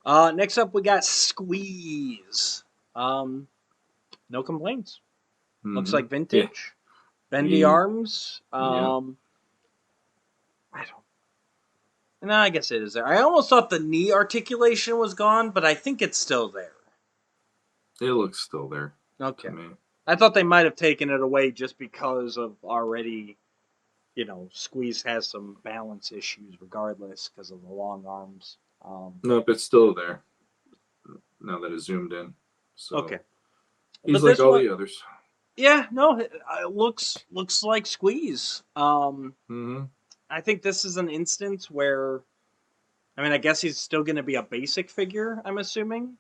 Next up, we got Squeeze. No complaints. Looks like vintage. Bendy arms. I guess it is there. I almost thought the knee articulation was gone, but I think it's still there. It looks still there. Okay. I thought they might have taken it away just because of already, Squeeze has some balance issues regardless because of the long arms. Nope, it's still there. Now that it's zoomed in. So okay. He's like all the others. Yeah, no, it looks like Squeeze. I think this is an instance where, I guess he's still going to be a basic figure, I'm assuming,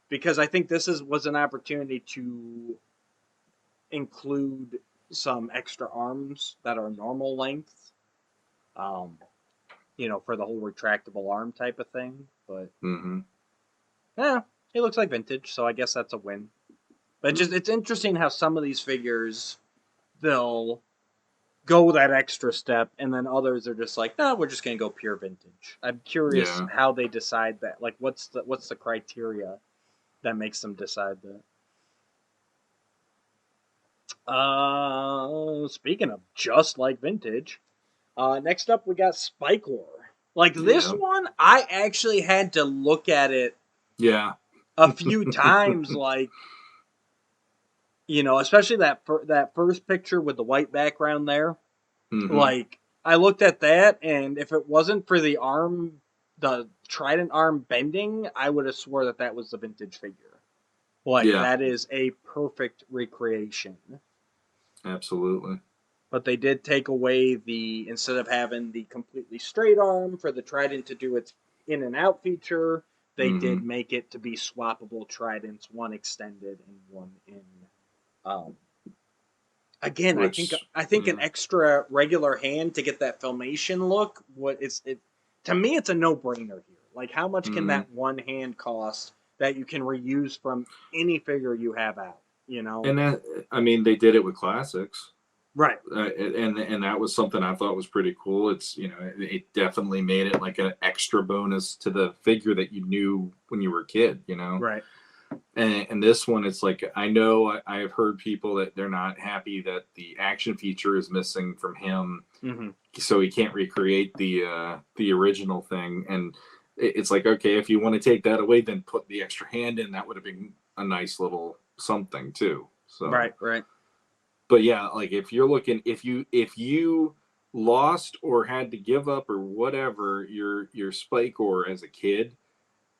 because I think this was an opportunity to include some extra arms that are normal length, for the whole retractable arm type of thing. But he looks like vintage, so I guess that's a win. But it's interesting how some of these figures they'll go that extra step, and then others are just like, no, we're just gonna go pure vintage. I'm curious how they decide that. Like, what's the criteria that makes them decide that? Speaking of just like vintage, next up we got Spike-Lore. Like this one, I actually had to look at it a few times, like, especially that first picture with the white background there. Like, I looked at that, and if it wasn't for the trident arm bending, I would have swore that was the vintage figure. Like, that is a perfect recreation. Absolutely. But they did take away instead of having the completely straight arm for the trident to do its in and out feature, they did make it to be swappable tridents, one extended and one in. Again, I think an extra regular hand to get that filmation look. To me, it's a no-brainer here. Like, how much can that one hand cost that you can reuse from any figure you have out? And that, they did it with classics, right? And that was something I thought was pretty cool. It's it definitely made it like an extra bonus to the figure that you knew when you were a kid. Right. And this one, it's like, I know I have heard people that they're not happy that the action feature is missing from him, so he can't recreate the original thing. And it's like, okay, if you want to take that away, then put the extra hand in. That would have been a nice little something too. So right. But like if you're looking, if you lost or had to give up or whatever your Spike-Lore as a kid,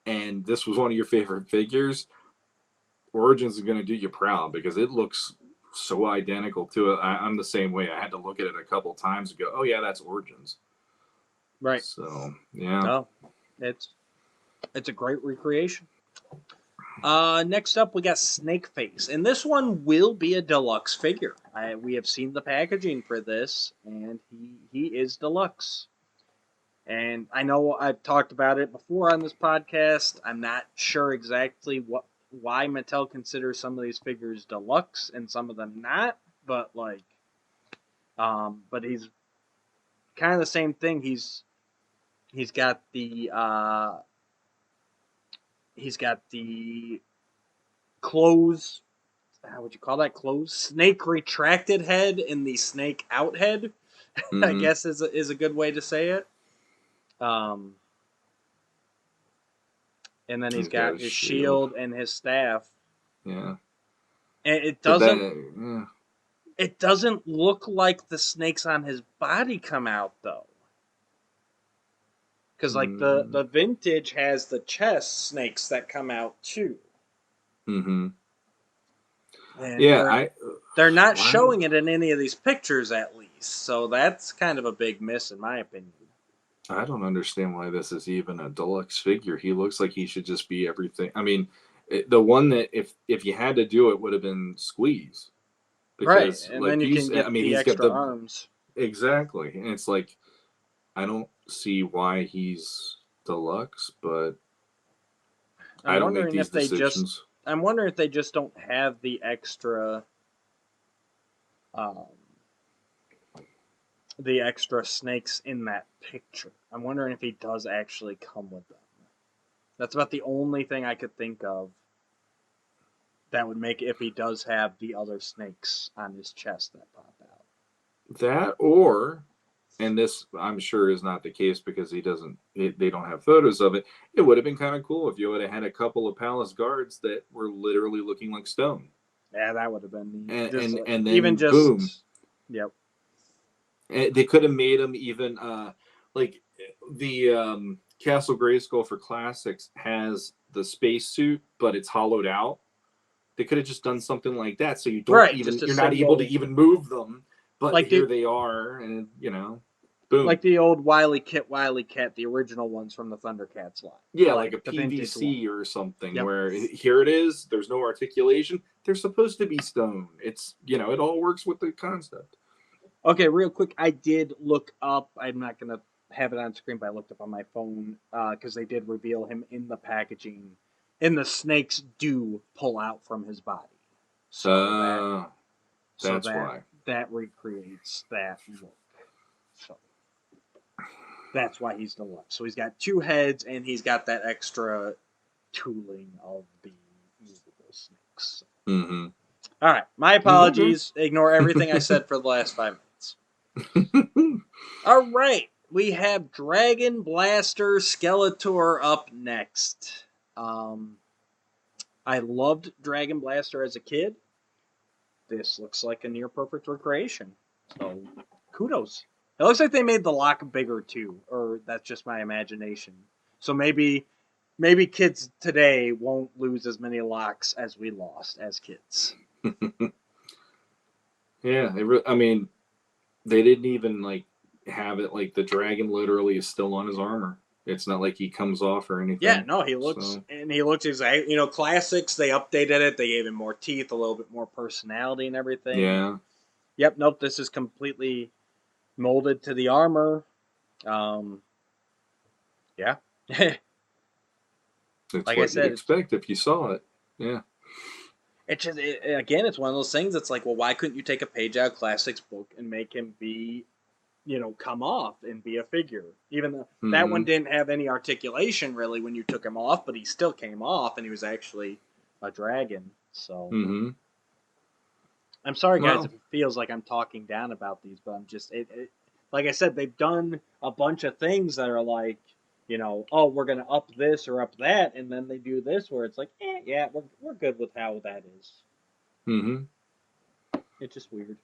and this was one of your favorite figures, Origins is going to do you proud because it looks so identical to it. I'm the same way. I had to look at it a couple times and go, oh yeah, that's Origins. Right. So, yeah. No, it's a great recreation. Next up, we got Snakeface, and this one will be a deluxe figure. We have seen the packaging for this, and he is deluxe. And I know I've talked about it before on this podcast. I'm not sure exactly why Mattel considers some of these figures deluxe and some of them not, but but he's kind of the same thing. He's got the clothes. How would you call that? Clothes snake retracted head and the snake out head. Mm-hmm. I guess is a good way to say it. And then he's got his shield and his staff. Yeah. And it doesn't. It doesn't look like the snakes on his body come out though. Because the vintage has the chest snakes that come out too. Mm-hmm. And they're not showing it in any of these pictures at least. So that's kind of a big miss in my opinion. I don't understand why this is even a deluxe figure. He looks like he should just be everything. I mean, the one that if you had to do it would have been Squeeze. Because, right, and then you can get the extra arms. Exactly. And it's like, I don't see why he's deluxe, but I don't make these decisions. I'm wondering if they just don't have the extra snakes in that picture. I'm wondering if he does actually come with them. That's about the only thing I could think of that would make it if he does have the other snakes on his chest that pop out. That or, and this I'm sure is not the case because they don't have photos of it. It would have been kind of cool if you would have had a couple of palace guards that were literally looking like stone. Yeah, that would have been neat. And then even just boom. Yep. And they could have made them even like the Castle Grayskull for Classics has the spacesuit, but it's hollowed out. They could have just done something like that, so you don't you're not able to even move them. But like here they are, and boom. Like the old Wily Cat, the original ones from the Thundercats line. Yeah, like a PVC or something, where here it is. There's no articulation. They're supposed to be stone. It's it all works with the concept. Okay, real quick, I did look up. I'm not gonna have it on screen, but I looked up on my phone because they did reveal him in the packaging. And the snakes do pull out from his body. So that's why. That recreates that look. So that's why he's deluxe. So he's got two heads and he's got that extra tooling of the movable snakes. Mm-hmm. All right. My apologies. Mm-hmm. Ignore everything I said for the last 5 minutes. All right. We have Dragon Blaster Skeletor up next. I loved Dragon Blaster as a kid. This looks like a near perfect recreation. So, kudos. It looks like they made the lock bigger too, or that's just my imagination. So maybe kids today won't lose as many locks as we lost as kids. Yeah, they didn't even have it like the dragon literally is still on his armor. It's not like he comes off or anything. Yeah, no, he looks exactly. Classics, they updated it. They gave him more teeth, a little bit more personality and everything. Yeah. Yep, nope, this is completely molded to the armor. Yeah. That's like what I said, you'd expect if you saw it. Yeah. It's just, again, it's one of those things that's like, well, why couldn't you take a page out of Classics book and make him be... come off and be a figure. Even though that one didn't have any articulation really when you took him off, but he still came off and he was actually a dragon. So I'm sorry, guys, if it feels like I'm talking down about these, but I'm just like I said, they've done a bunch of things that are like, oh, we're gonna up this or up that, and then they do this where it's like, yeah, we're good with how that is. It's just weird.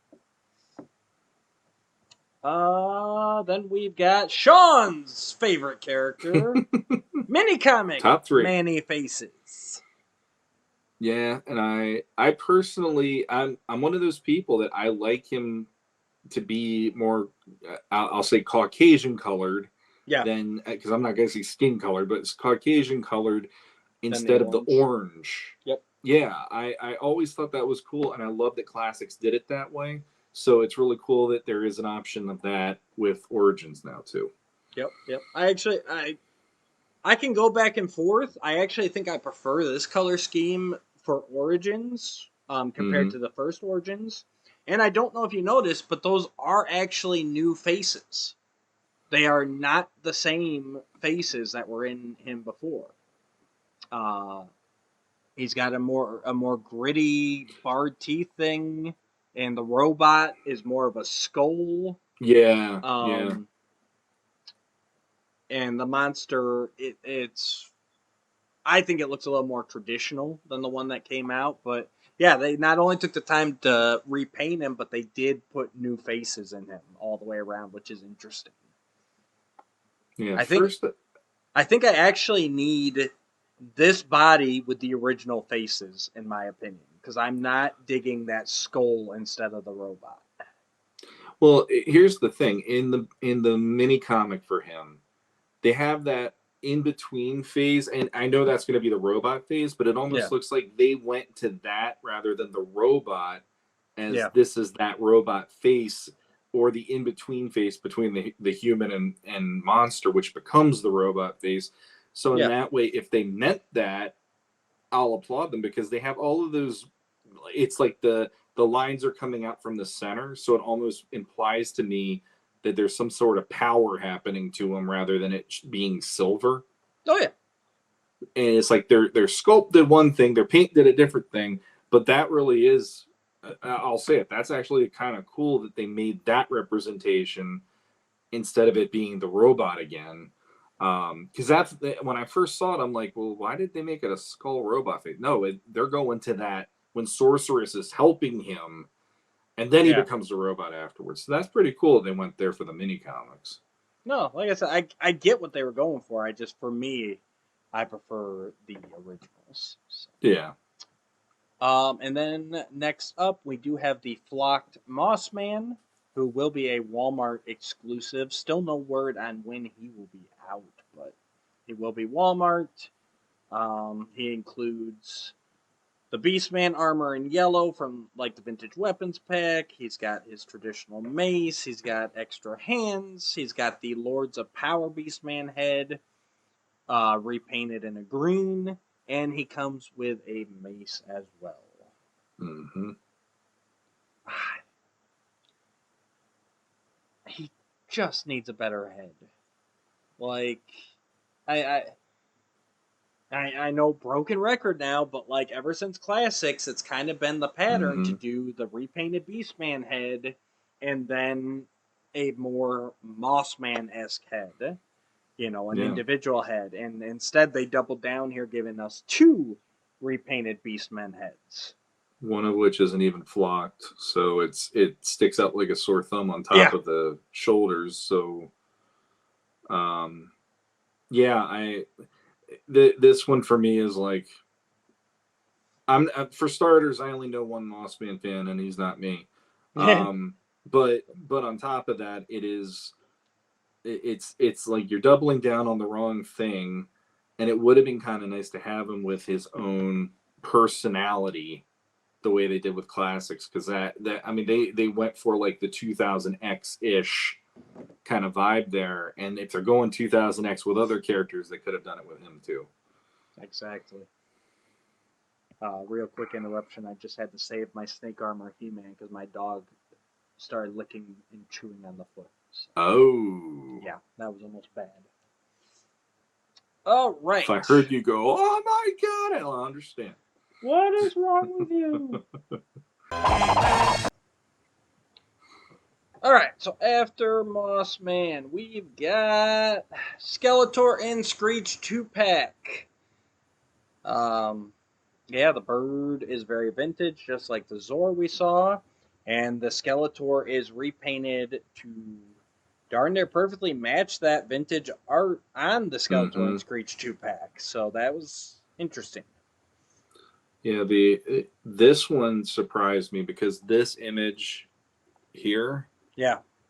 Then we've got Sean's favorite character, mini comic, top 3, Manny Faces. Yeah, and I personally, I'm one of those people that I like him to be more, I'll say Caucasian colored. Yeah. Than because I'm not gonna say skin colored, but it's Caucasian colored. instead of the orange. Yep. Yeah, I always thought that was cool, and I love that Classics did it that way. So it's really cool that there is an option of that with Origins now too. Yep. I can go back and forth. I actually think I prefer this color scheme for Origins compared to the first Origins. And I don't know if you noticed, but those are actually new faces. They are not the same faces that were in him before. He's got a more gritty barred teeth thing, and the robot is more of a skull. Yeah. And the monster, it's. I think it looks a little more traditional than the one that came out, but yeah, they not only took the time to repaint him, but they did put new faces in him all the way around, which is interesting. Yeah, I think I actually need this body with the original faces, in my opinion, because I'm not digging that skull instead of the robot. Well, here's the thing: in the mini comic for him, they have that in between phase, and I know that's going to be the robot phase, but it almost looks like they went to that rather than the robot, as this is that robot face, or the in between face between the human and monster, which becomes the robot face. So in that way, if they meant that, I'll applaud them, because they have all of those. It's like the lines are coming out from the center, so it almost implies to me that there's some sort of power happening to them rather than it being silver. Oh yeah. And it's like they're sculpted one thing, they're painted a different thing, but that really is, I'll say it, that's actually kind of cool that they made that representation instead of it being the robot again. Because that's when I first saw it, I'm like, well, why did they make it a skull robot face? No, they're going to that when Sorceress is helping him, and then he becomes a robot afterwards. So that's pretty cool. They went there for the mini comics. No, like I said, I get what they were going for. For me, I prefer the originals. So. Yeah. And then next up, we do have the flocked Mossman, who will be a Walmart exclusive. Still no word on when he will be out, but he will be Walmart. He includes the Beastman armor in yellow from like the vintage weapons pack. He's got his traditional mace. He's got extra hands. He's got the Lords of Power Beastman head, repainted in a green, and he comes with a mace as well. Mm-hmm. He just needs a better head. Like, I know broken record now, but like ever since Classics, it's kind of been the pattern to do the repainted Beastman head and then a more Mossman-esque head, an individual head. And instead they doubled down here, giving us 2 repainted Beastman heads. One of which isn't even flocked, so it sticks out like a sore thumb on top of the shoulders. So, this one for me is like, I'm for starters, I only know one Mossman fan, and he's not me. But on top of that, it's like you're doubling down on the wrong thing, and it would have been kind of nice to have him with his own personality, the way they did with Classics, because they went for like the 2000X-ish kind of vibe there, and if they're going 2000X with other characters, they could have done it with him too. Exactly. Real quick interruption, I just had to save my snake armor He-Man because my dog started licking and chewing on the foot. So. Oh. Yeah, that was almost bad. All right. If I heard you go, oh my God, I'll understand. What is wrong with you? Alright, so after Mossman, we've got Skeletor and Screech 2-pack. The bird is very vintage, just like the Zor we saw. And the Skeletor is repainted to darn near perfectly match that vintage art on the Skeletor and Screech 2-pack. So that was interesting. Yeah, this one surprised me because this image here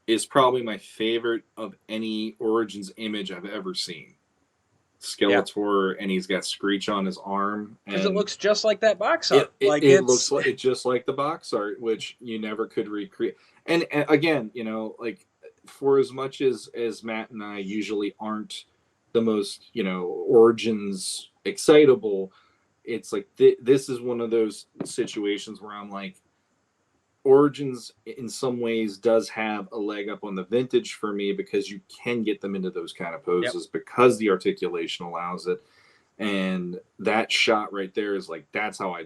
is probably my favorite of any Origins image I've ever seen. Skeletor, and he's got Screech on his arm. Because it looks just like that box It, art. it looks like it just like the box art, which you never could recreate. And again, you know, like for as much as Matt and I usually aren't the most, you know, Origins excitable, it's like this is one of those situations where I'm like, Origins in some ways does have a leg up on the vintage for me because you can get them into those kind of poses because the articulation allows it. And that shot right there is like, that's how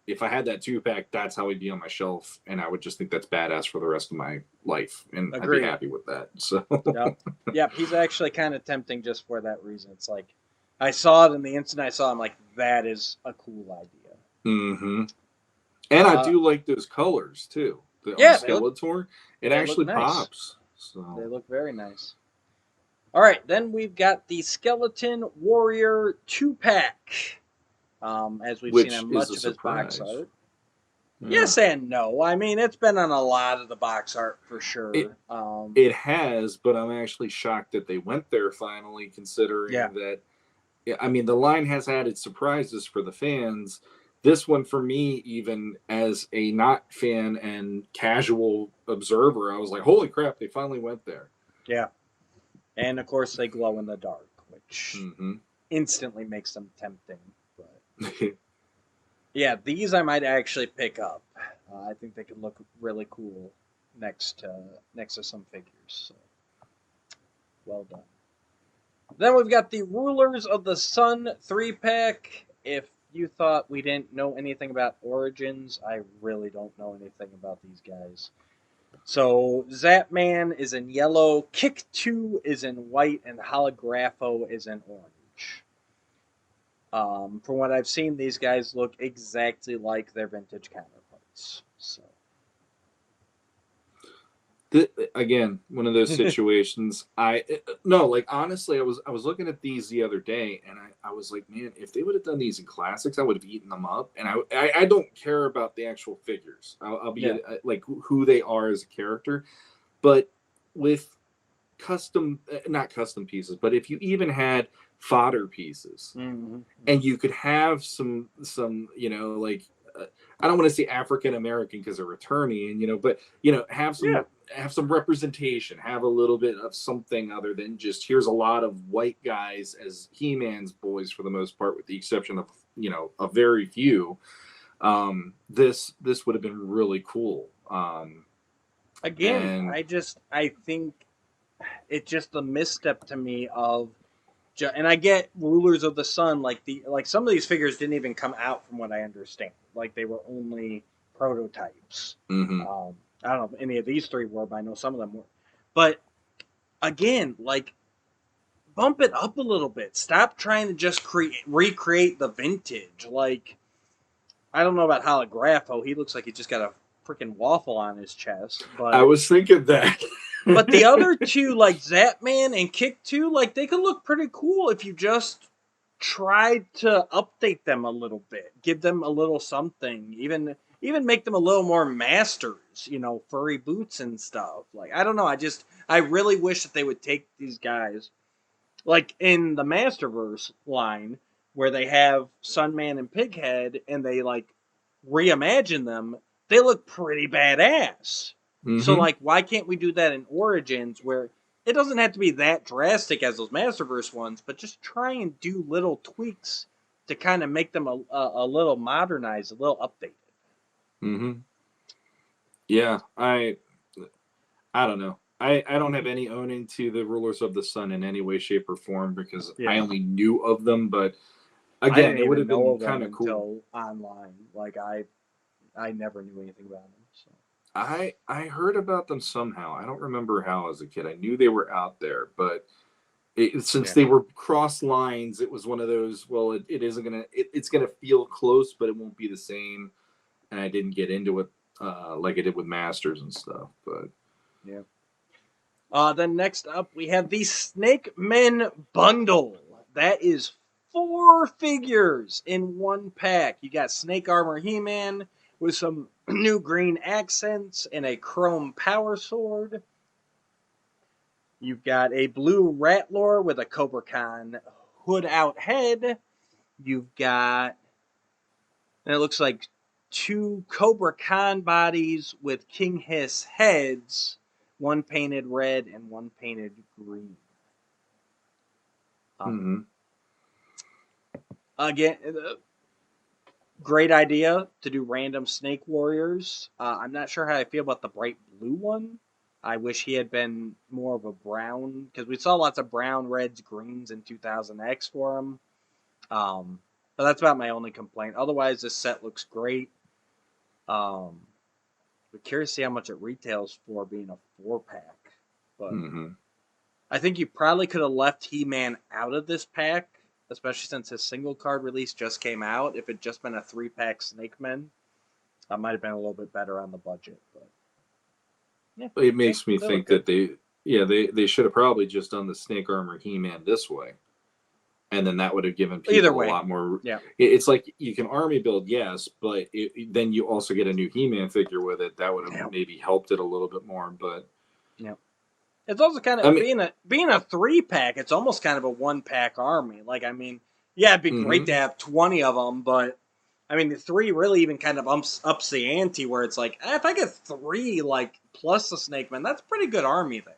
if I had that 2-pack, that's how he'd be on my shelf. And I would just think that's badass for the rest of my life. And I'd be happy with that. So, yep, he's actually kind of tempting just for that reason. It's like, I saw it, and the instant I saw it, I'm like, that is a cool idea. Mm-hmm. And I do like those colors too. On Skeletor, it actually pops. So they look very nice. All right, then we've got the Skeleton Warrior 2-pack. As we've seen on much of his box art. Yeah. Yes and no. I mean, it's been on a lot of the box art for sure. It has, but I'm actually shocked that they went there finally, considering that. I mean, the line has had its surprises for the fans. This one, for me, even as a not fan and casual observer, I was like, holy crap, they finally went there. Yeah. And, of course, they glow in the dark, which instantly makes them tempting. But yeah, these I might actually pick up. I think they could look really cool next to some figures. So, well done. Then we've got the Rulers of the Sun 3-pack. If you thought we didn't know anything about Origins, I really don't know anything about these guys. So, Zapman is in yellow, Kick 2 is in white, and Holographo is in orange. From what I've seen, these guys look exactly like their vintage counterparts. So, again, one of those situations. Honestly, I was looking at these the other day, and I was like, man, if they would have done these in classics, I would have eaten them up. And I don't care about the actual figures. I'll be like who they are as a character, but with not custom pieces, but if you even had fodder pieces, and you could have some you know, like I don't want to say African American because they're returning, you know, but you know, have some representation, have a little bit of something other than just here's a lot of white guys as He-Man's boys for the most part, with the exception of, you know, a very few. This would have been really cool. Again, I think it's just a misstep to me of. And I get Rulers of the Sun, like some of these figures didn't even come out from what I understand. Like they were only prototypes. I don't know if any of these three were, but I know some of them were. But again, like bump it up a little bit. Stop trying to just recreate the vintage. Like I don't know about Holographo. He looks like he just got a freaking waffle on his chest. But I was thinking that. But the other two, like Zapman and Kick 2, like they could look pretty cool if you just tried to update them a little bit, give them a little something, even make them a little more masters, you know, furry boots and stuff. Like I don't know, I really wish that they would take these guys, like in the Masterverse line where they have Sunman and Pighead, and they like reimagine them. They look pretty badass. So, like, why can't we do that in Origins where it doesn't have to be that drastic as those Masterverse ones, but just try and do little tweaks to kind of make them a little modernized, a little updated. Yeah, I don't know. I don't have any owning to the Rulers of the Sun in any way, shape, or form because I only knew of them. But again, it would have been kind of cool. Until online, like I never knew anything about them. So. I heard about them somehow. I don't remember how as a kid. I knew they were out there, but since they were cross lines, it was one of those. Well, it isn't gonna. It's gonna feel close, but it won't be the same. And I didn't get into it like I did with Masters and stuff. But then next up we have the Snake Men bundle. That is 4 figures in one pack. You got Snake Armor He-Man with some new green accents and a chrome power sword. You've got a blue Ratlore with a Cobra Khan hood out head, you've got, and it looks like 2 Cobra Khan bodies with King Hiss heads, one painted red and one painted green. Again, great idea to do random Snake Warriors. I'm not sure how I feel about the bright blue one. I wish he had been more of a brown, because we saw lots of brown, reds, greens in 2000X for him. But that's about my only complaint. Otherwise, this set looks great. We're curious to see how much it retails for being a 4-pack. But I think you probably could have left He-Man out of this pack, especially since his single card release just came out. If it just been a 3-pack Snake Men, that might have been a little bit better on the budget. But yeah, it makes me think that they should have probably just done the Snake Armor He-Man this way. And then that would have given people a lot more. Yeah, it's like you can army build, yes, but then you also get a new He-Man figure with it. That would have maybe helped it a little bit more. But it's also kind of being a 3-pack. It's almost kind of a 1-pack army. Like, I mean, yeah, it'd be great to have 20 of them, but I mean, the 3 really even kind of ups the ante. Where it's like, if I get 3 like plus the Snake Man, that's a pretty good army there.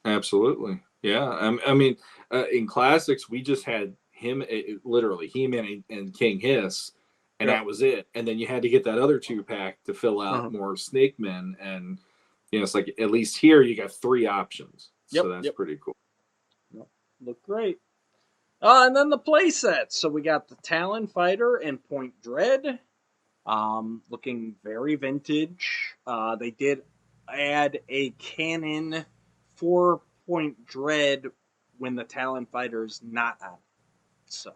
Absolutely. Yeah, I mean, in classics, we just had him, literally, He-Man and King Hiss, and that was it. And then you had to get that other 2-pack to fill out more Snake Men, and it's like at least here you got 3 options. So that's pretty cool. Look great. And then the play sets. So we got the Talon Fighter and Point Dread, looking very vintage. They did add a cannon 4-point Dread when the Talon Fighter's not on. So,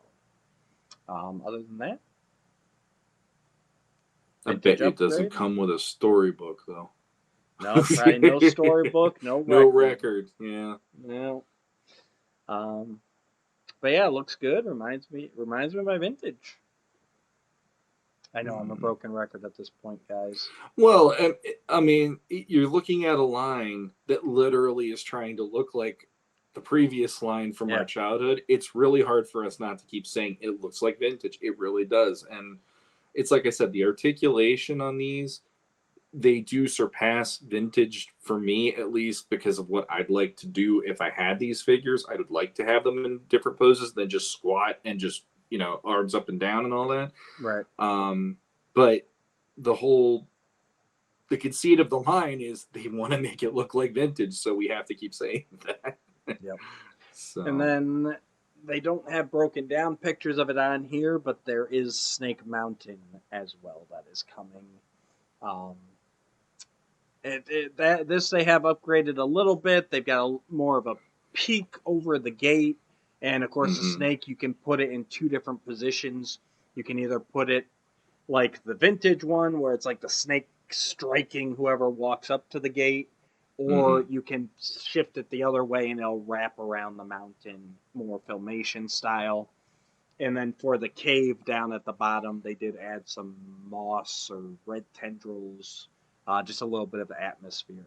other than that, I bet it doesn't come with a storybook, though. No, probably no storybook, no record. Yeah. No. But yeah, it looks good. Reminds me of my vintage. I know I'm a broken record at this point, guys. Well, I mean, you're looking at a line that literally is trying to look like the previous line from our childhood. It's really hard for us not to keep saying it looks like vintage. It really does. And it's like I said, the articulation on these, they do surpass vintage for me, at least because of what I'd like to do if I had these figures. I would like to have them in different poses than just squat and just, arms up and down and all that. Right. But the conceit of the line is they want to make it look like vintage, so we have to keep saying that. Yep. And then they don't have broken down pictures of it on here, but there is Snake Mountain as well that is coming. This they have upgraded a little bit. They've got more of a peak over the gate. And, of course, the snake, you can put it in 2 different positions. You can either put it like the vintage one, where it's like the snake striking whoever walks up to the gate, or you can shift it the other way and it'll wrap around the mountain, more Filmation style. And then for the cave down at the bottom, they did add some moss or red tendrils, just a little bit of atmosphere.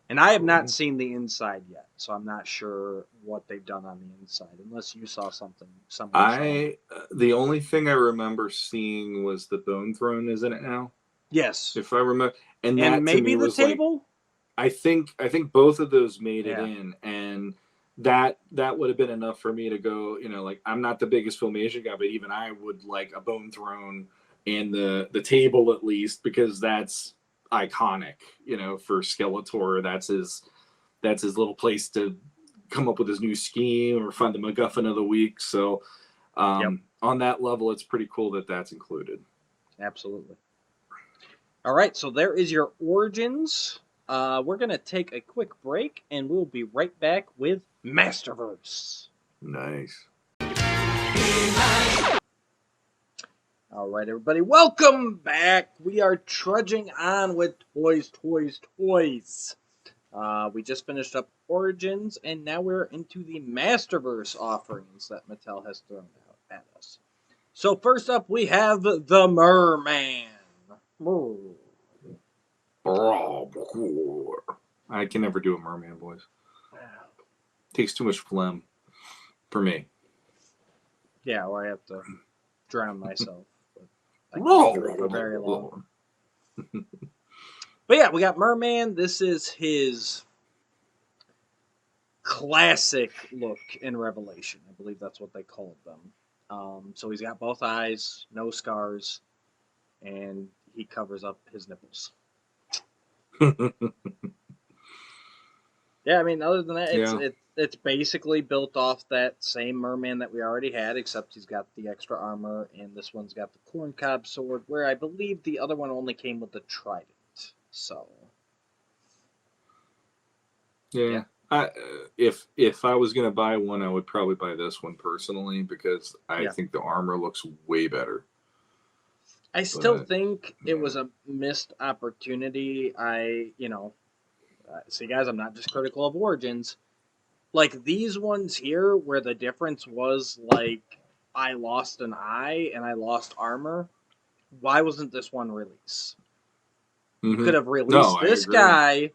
And I have not seen the inside yet, so I'm not sure what they've done on the inside, unless you saw something somewhere. The only thing I remember seeing was the Bone Throne is in it now. Yes, if I remember, and that maybe to me the was table. Like, I think both of those made it in, and that would have been enough for me to go. Like, I'm not the biggest Filmation guy, but even I would like a Bone Throne and the table at least, because that's iconic, for Skeletor. That's his little place to come up with his new scheme or find the MacGuffin of the week. So on that level, it's pretty cool that that's included. Absolutely. All right, so there is your Origins. We're going to take a quick break, and we'll be right back with Masterverse. Nice. All right, everybody, welcome back. We are trudging on with toys. We just finished up Origins, and now we're into the Masterverse offerings that Mattel has thrown out at us. So first up, we have the Merman. I can never do a merman voice. Takes too much phlegm for me. Yeah, or I have to drown myself. But I can't do it for very long. But yeah, we got Merman. This is his classic look in Revelation. I believe that's what they called them. So he's got both eyes, no scars, and he covers up his nipples. Yeah, I mean, other than that, it's basically built off that same Merman that we already had, except he's got the extra armor, and this one's got the corncob sword, where I believe the other one only came with the trident. So, yeah. If I was gonna buy one, I would probably buy this one personally because I think the armor looks way better. I still think it was a missed opportunity. See, guys, I'm not just critical of Origins. Like these ones here, where the difference was like I lost an eye and I lost armor. Why wasn't this one released? You could have released this guy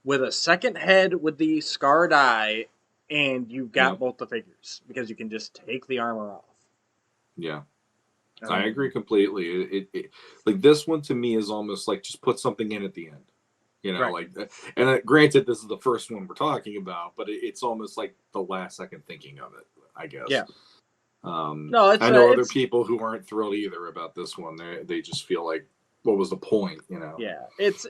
with a second head with the scarred eye, and you've got both the figures because you can just take the armor off. Yeah, I agree completely. It like this one to me is almost like just put something in at the end, you know, like. And granted, this is the first one we're talking about, but it's almost like the last second thinking of it, I guess. Yeah. No, I know other people who aren't thrilled either about this one. They just feel like, what was the point, you know? Yeah, it's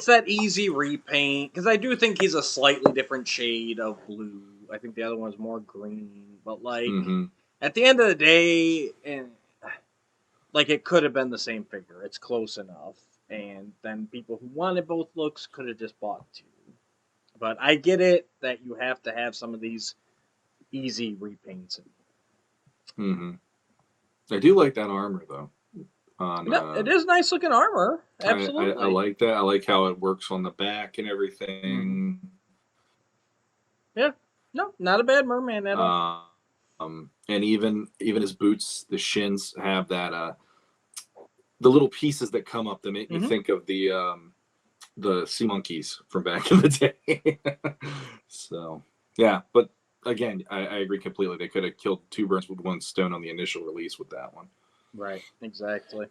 that easy repaint because I do think he's a slightly different shade of blue. I think the other one's more green, but like at the end of the day, and like it could have been the same figure. It's close enough, and then people who wanted both looks could have just bought two. But I get it that you have to have some of these easy repaints. I do like that armor though. It is nice looking armor. Absolutely. I like that. I like how it works on the back and everything. Yeah. No, not a bad merman at all. And even his boots, the shins have that the little pieces that come up that make me think of the sea monkeys from back in the day. So yeah, but again, I agree completely. They could have killed two birds with one stone on the initial release with that one. Right, exactly.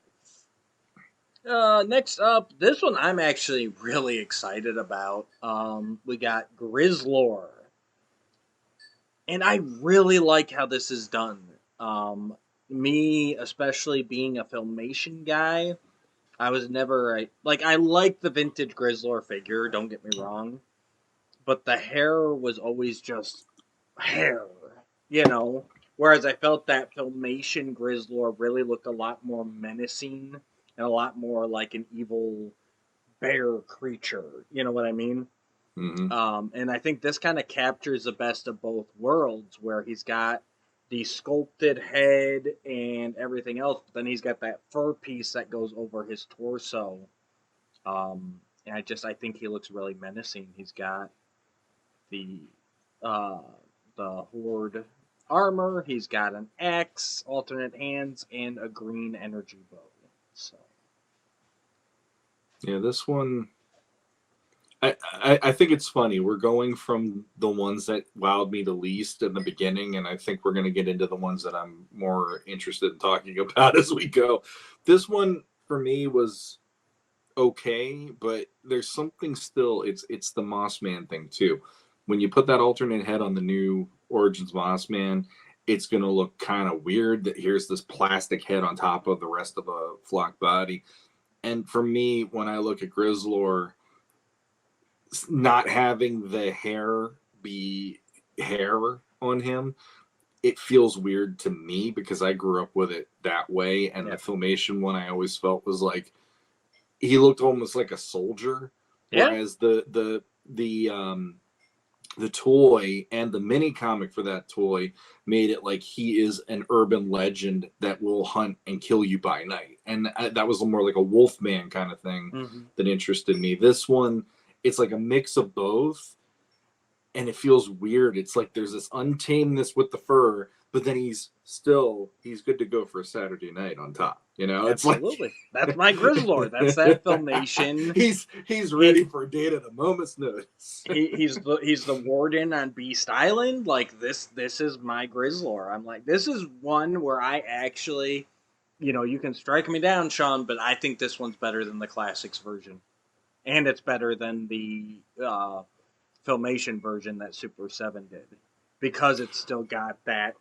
Next up, this one I'm actually really excited about. We got Grizzlor. And I really like how this is done. Me, especially being a Filmation guy, I was never... I like the vintage Grizzlor figure, don't get me wrong. But the hair was always just hair, you know? Whereas I felt that Filmation Grizzlor really looked a lot more menacing and a lot more like an evil bear creature. You know what I mean? And I think this kind of captures the best of both worlds, where he's got the sculpted head and everything else, but then he's got that fur piece that goes over his torso. And I think he looks really menacing. He's got the Horde armor, he's got an axe, alternate hands, and a green energy bow. So yeah, this one, I think it's funny. We're going from the ones that wowed me the least in the beginning, and I think we're going to get into the ones that I'm more interested in talking about as we go. This one for me was okay, but there's something still. It's the Mossman thing too. When you put that alternate head on the new Origins Mossman, it's going to look kind of weird that here's this plastic head on top of the rest of a flock body. And for me, when I look at Grizzlor, not having the hair be hair on him, it feels weird to me because I grew up with it that way. And the Filmation one I always felt was like, he looked almost like a soldier. Whereas the toy and the mini comic for that toy made it like he is an urban legend that will hunt and kill you by night. And that was more like a Wolfman kind of thing that interested me. This one, it's like a mix of both, and it feels weird. It's like there's this untameness with the fur, but then he's good to go for a Saturday night on top. You know, absolutely. That's my Grizzlord. That's that Filmation. He's ready for a date at a moment's notice. he's the warden on Beast Island. Like this is my Grizzlord. I'm like, this is one where I actually, you can strike me down, Sean, but I think this one's better than the Classics version, and it's better than the Filmation version that Super 7 did, because it's still got that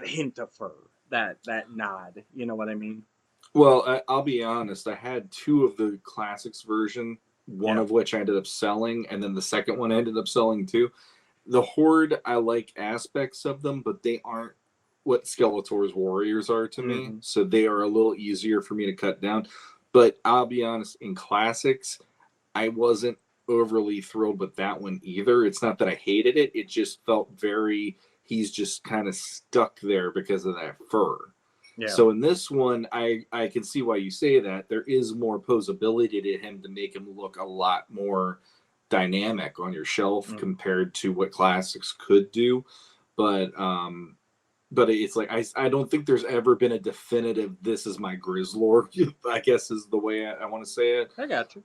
hint of fur, that nod. You know what I mean? Well, I'll be honest. I had 2 of the Classics version, one of which I ended up selling, and then the second one I ended up selling too. The Horde, I like aspects of them, but they aren't what Skeletor's Warriors are to me. So they are a little easier for me to cut down. But I'll be honest, in Classics, I wasn't overly thrilled with that one either. It's not that I hated it. It just felt he's just kind of stuck there because of that fur. Yeah. So in this one, I can see why you say that. There is more posability to him to make him look a lot more dynamic on your shelf compared to what Classics could do. But it's like I don't think there's ever been a definitive this is my Grizzlord, I guess is the way I want to say it. I got you.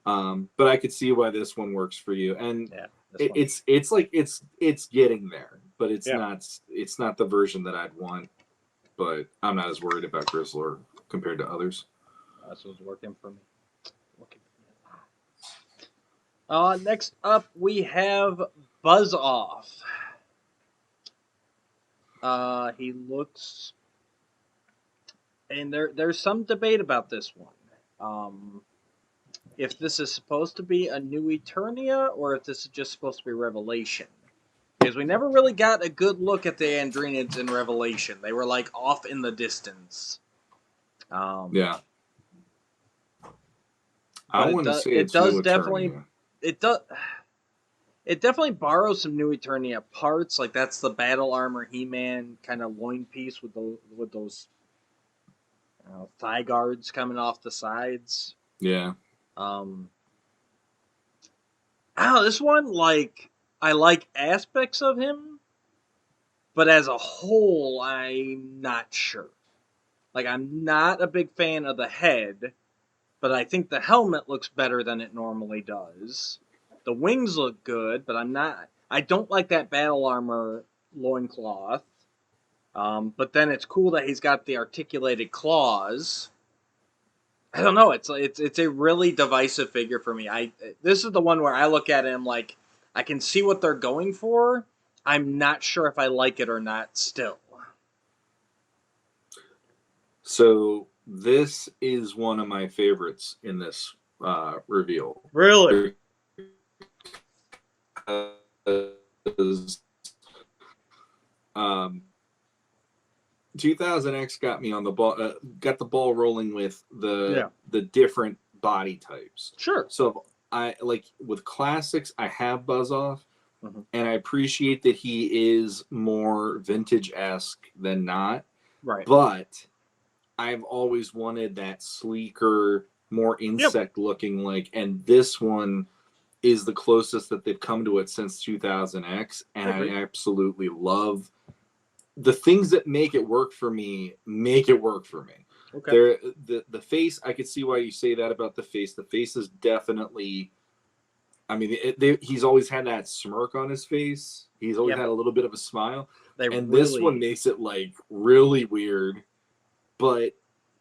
But I could see why this one works for you. And it's like it's getting there, but it's not the version that I'd want. But I'm not as worried about Grizzlord compared to others. That's what's working for me. Next up, we have Buzz Off. He looks, and there's some debate about this one. If this is supposed to be a new Eternia, or if this is just supposed to be Revelation. Because we never really got a good look at the Andrenids in Revelation. They were like off in the distance. Yeah. I want to say it does definitely. It definitely borrows some new Eternia parts. Like that's the battle armor He-Man kind of loin piece with those thigh guards coming off the sides. Yeah. This one, like, I like aspects of him, but as a whole, I'm not sure. Like, I'm not a big fan of the head, but I think the helmet looks better than it normally does. The wings look good, but I don't like that battle armor loincloth. But then it's cool that he's got the articulated claws. I don't know. It's a really divisive figure for me. This is the one where I look at him like I can see what they're going for. I'm not sure if I like it or not still. So this is one of my favorites in this reveal. Really? 2000X got me on the ball, got the ball rolling with the different body types. Sure. So I like with Classics, I have Buzz Off, and I appreciate that he is more vintage-esque than not. Right. But I've always wanted that sleeker, more insect-looking and this one is the closest that they've come to it since 2000X, and I absolutely love the things that make it work for me. Okay. The face, I could see why you say that about the face. The face is definitely, I mean, he's always had that smirk on his face. He's always had a little bit of a smile. This one makes it really weird. But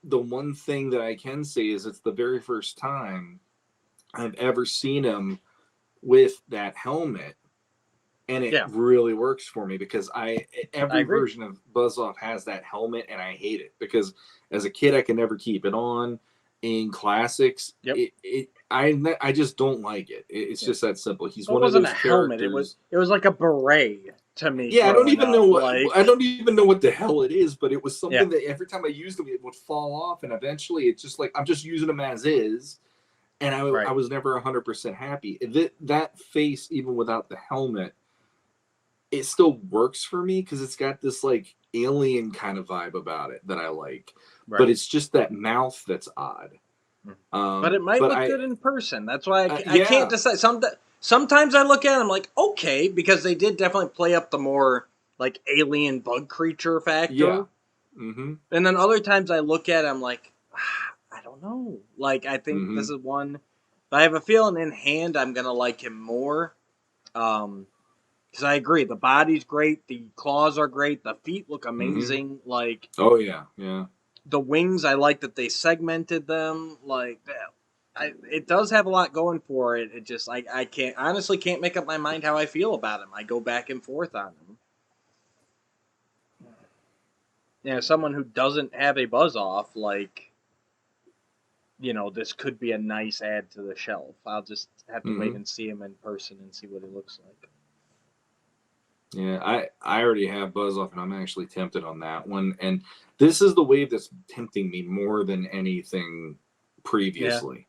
the one thing that I can say is it's the very first time I've ever seen him with that helmet, and it really works for me because every version of Buzz Off has that helmet, and I hate it because as a kid I could never keep it on. In Classics, I just don't like it. It's just that simple. He's one of those characters. Helmet. It was like a beret to me. Yeah, I don't even know what the hell it is, but it was something that every time I used them, it would fall off, and eventually it's just like I'm just using them as is. And I was never 100% happy. That face, even without the helmet, it still works for me because it's got this alien kind of vibe about it that I like. Right. But it's just that mouth that's odd. But it might look good in person. That's why I can't decide. Sometimes I look at them like, okay, because they did definitely play up the more like alien bug creature factor. Yeah. Mm-hmm. And then other times I look at it, I'm like, I don't know. Like, I think Mm-hmm. this is one. But I have a feeling in hand I'm going to like him more. Because I agree. The body's great. The claws are great. The feet look amazing. Like, Oh, yeah. Yeah. the wings, I like that they segmented them. Like, it does have a lot going for it. It just, I can't, honestly can't make up my mind how I feel about him. I go back and forth on him. Yeah, someone who doesn't have a buzz off, like, this could be a nice add to the shelf. I'll just have to wait and see him in person and see what he looks like. Yeah, I already have Buzz Off, and I'm actually tempted on that one. And this is the wave that's tempting me more than anything previously. Yeah.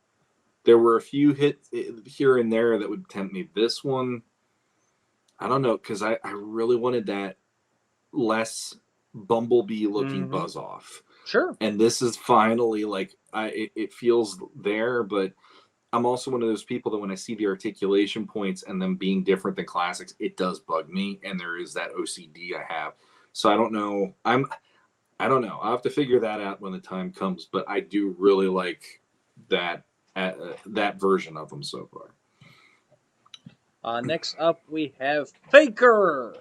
There were a few hits here and there that would tempt me. This one, I don't know, because I really wanted that less Bumblebee-looking Buzz Off. Sure. And this is finally, like, it feels there, but I'm also one of those people that when I see the articulation points and them being different than classics, it does bug me, and there is that OCD I have. So I don't know. I don't know. I'll have to figure that out when the time comes. But I do really like that version of them so far. Next up, we have Faker.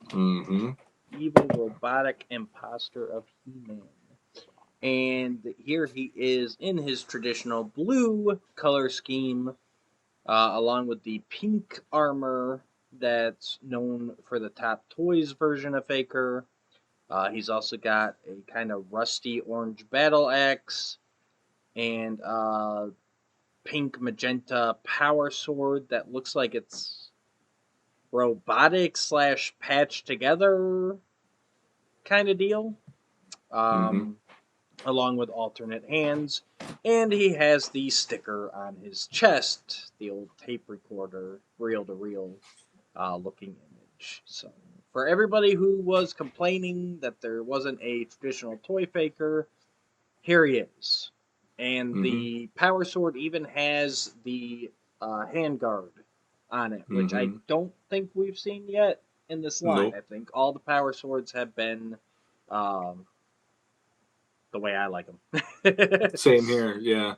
Mm-hmm. Evil robotic imposter of He-Man. And here he is in his traditional blue color scheme, along with the pink armor that's known for the Top Toys version of Faker. He's also got a kind of rusty orange battle axe and pink magenta power sword that looks like it's robotic / patched together kind of deal. Along with alternate hands, and he has the sticker on his chest, the old tape recorder, reel-to-reel looking image. So, for everybody who was complaining that there wasn't a traditional toy Faker, here he is. And the power sword even has the handguard on it, which I don't think we've seen yet in this line. Nope. I think all the power swords have been the way I like them. Same here, yeah.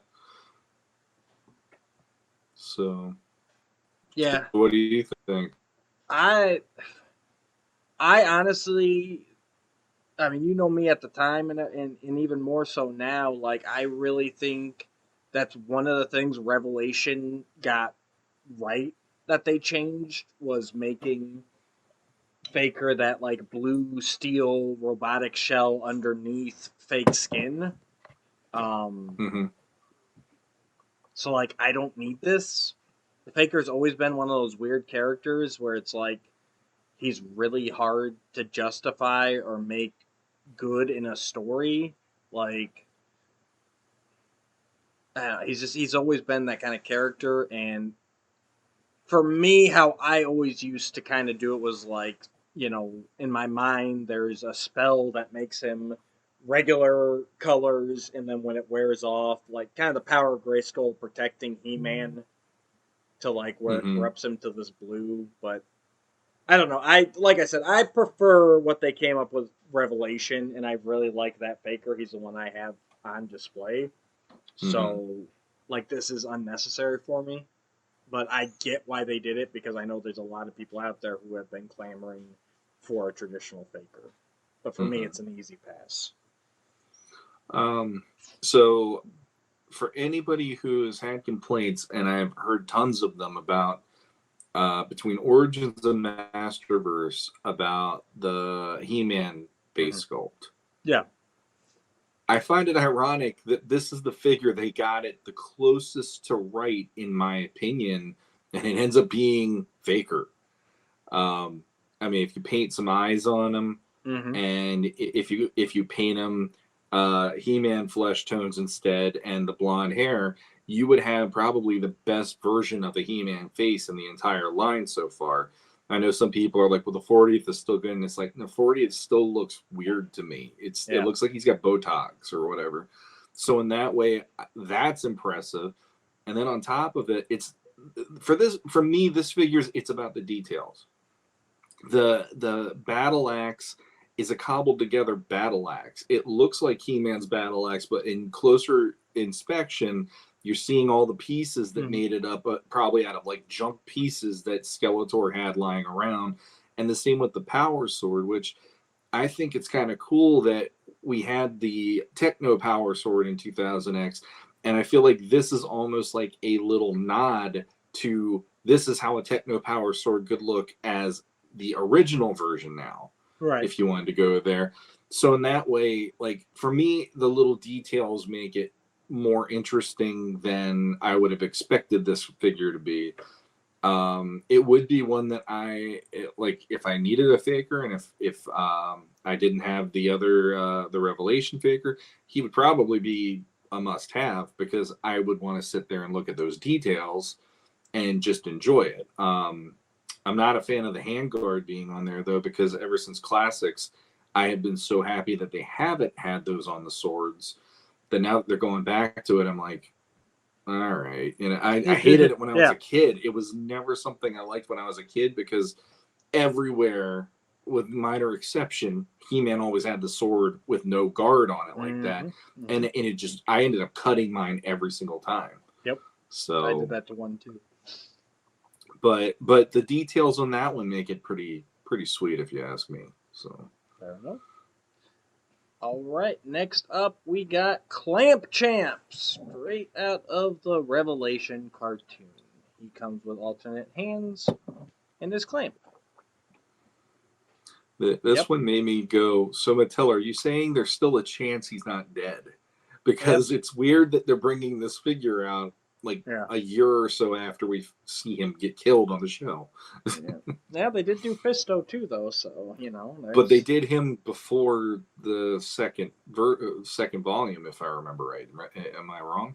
So, yeah. What do you think? I honestly, I mean, you know me at the time, and even more so now. Like, I really think that's one of the things Revelation got right that they changed was making Faker that like blue steel robotic shell underneath fake skin. So, like, I don't need this. The Faker's always been one of those weird characters where it's like he's really hard to justify or make good in a story. Like, he's always been that kind of character. And for me, how I always used to kind of do it was like, in my mind, there's a spell that makes him regular colors, and then when it wears off, like kind of the power of Grayskull protecting He-Man to like where it corrupts him to this blue. But I don't know. Like I said, I prefer what they came up with Revelation, and I really like that Faker. He's the one I have on display. So like this is unnecessary for me. But I get why they did it because I know there's a lot of people out there who have been clamoring for a traditional Faker. But for me, it's an easy pass. So for anybody who has had complaints, and I've heard tons of them about between Origins and Masterverse about the He-Man base sculpt. Yeah. I find it ironic that this is the figure they got it the closest to right, in my opinion, and it ends up being Faker. I mean, if you paint some eyes on him, and if you paint him He-Man flesh tones instead and the blonde hair, you would have probably the best version of the He-Man face in the entire line so far. I know some people are like, well, the 40th is still good. And it's like, the 40th still looks weird to me. It looks like he's got Botox or whatever. So in that way, that's impressive. And then on top of it, it's for me, this figures, it's about the details. the battle axe is a cobbled together battle axe. It looks like He-Man's battle axe, but in closer inspection, you're seeing all the pieces that made it up, probably out of like junk pieces that Skeletor had lying around. And the same with the power sword, which I think it's kind of cool that we had the Techno Power Sword in 2000X. And I feel like this is almost like a little nod to this is how a Techno Power Sword could look as the original version now. Right. If you wanted to go there. So in that way, like for me, the little details make it more interesting than I would have expected this figure to be. It would be one that like if I needed a faker, and if I didn't have the other the Revelation faker, he would probably be a must-have because I would want to sit there and look at those details and just enjoy it. I'm not a fan of the handguard being on there though, because ever since Classics, I have been so happy that they haven't had those on the swords. That now that they're going back to it, I'm like, all right. You know, I hated it when I was a kid. It was never something I liked when I was a kid because everywhere, with minor exception, He-Man always had the sword with no guard on it like that. And it just, I ended up cutting mine every single time. Yep. So I did that to one too. But the details on that one make it pretty sweet if you ask me. So fair enough. All right, next up we got Clamp Champ, straight out of the Revelation cartoon. He comes with alternate hands and his clamp. This one made me go, so Mattel, are you saying there's still a chance he's not dead? Because it's weird that they're bringing this figure out like a year or so after we see him get killed on the show. Yeah, they did do Fisto too, though, so, you know. But they did him before the second volume, if I remember right. Am I wrong?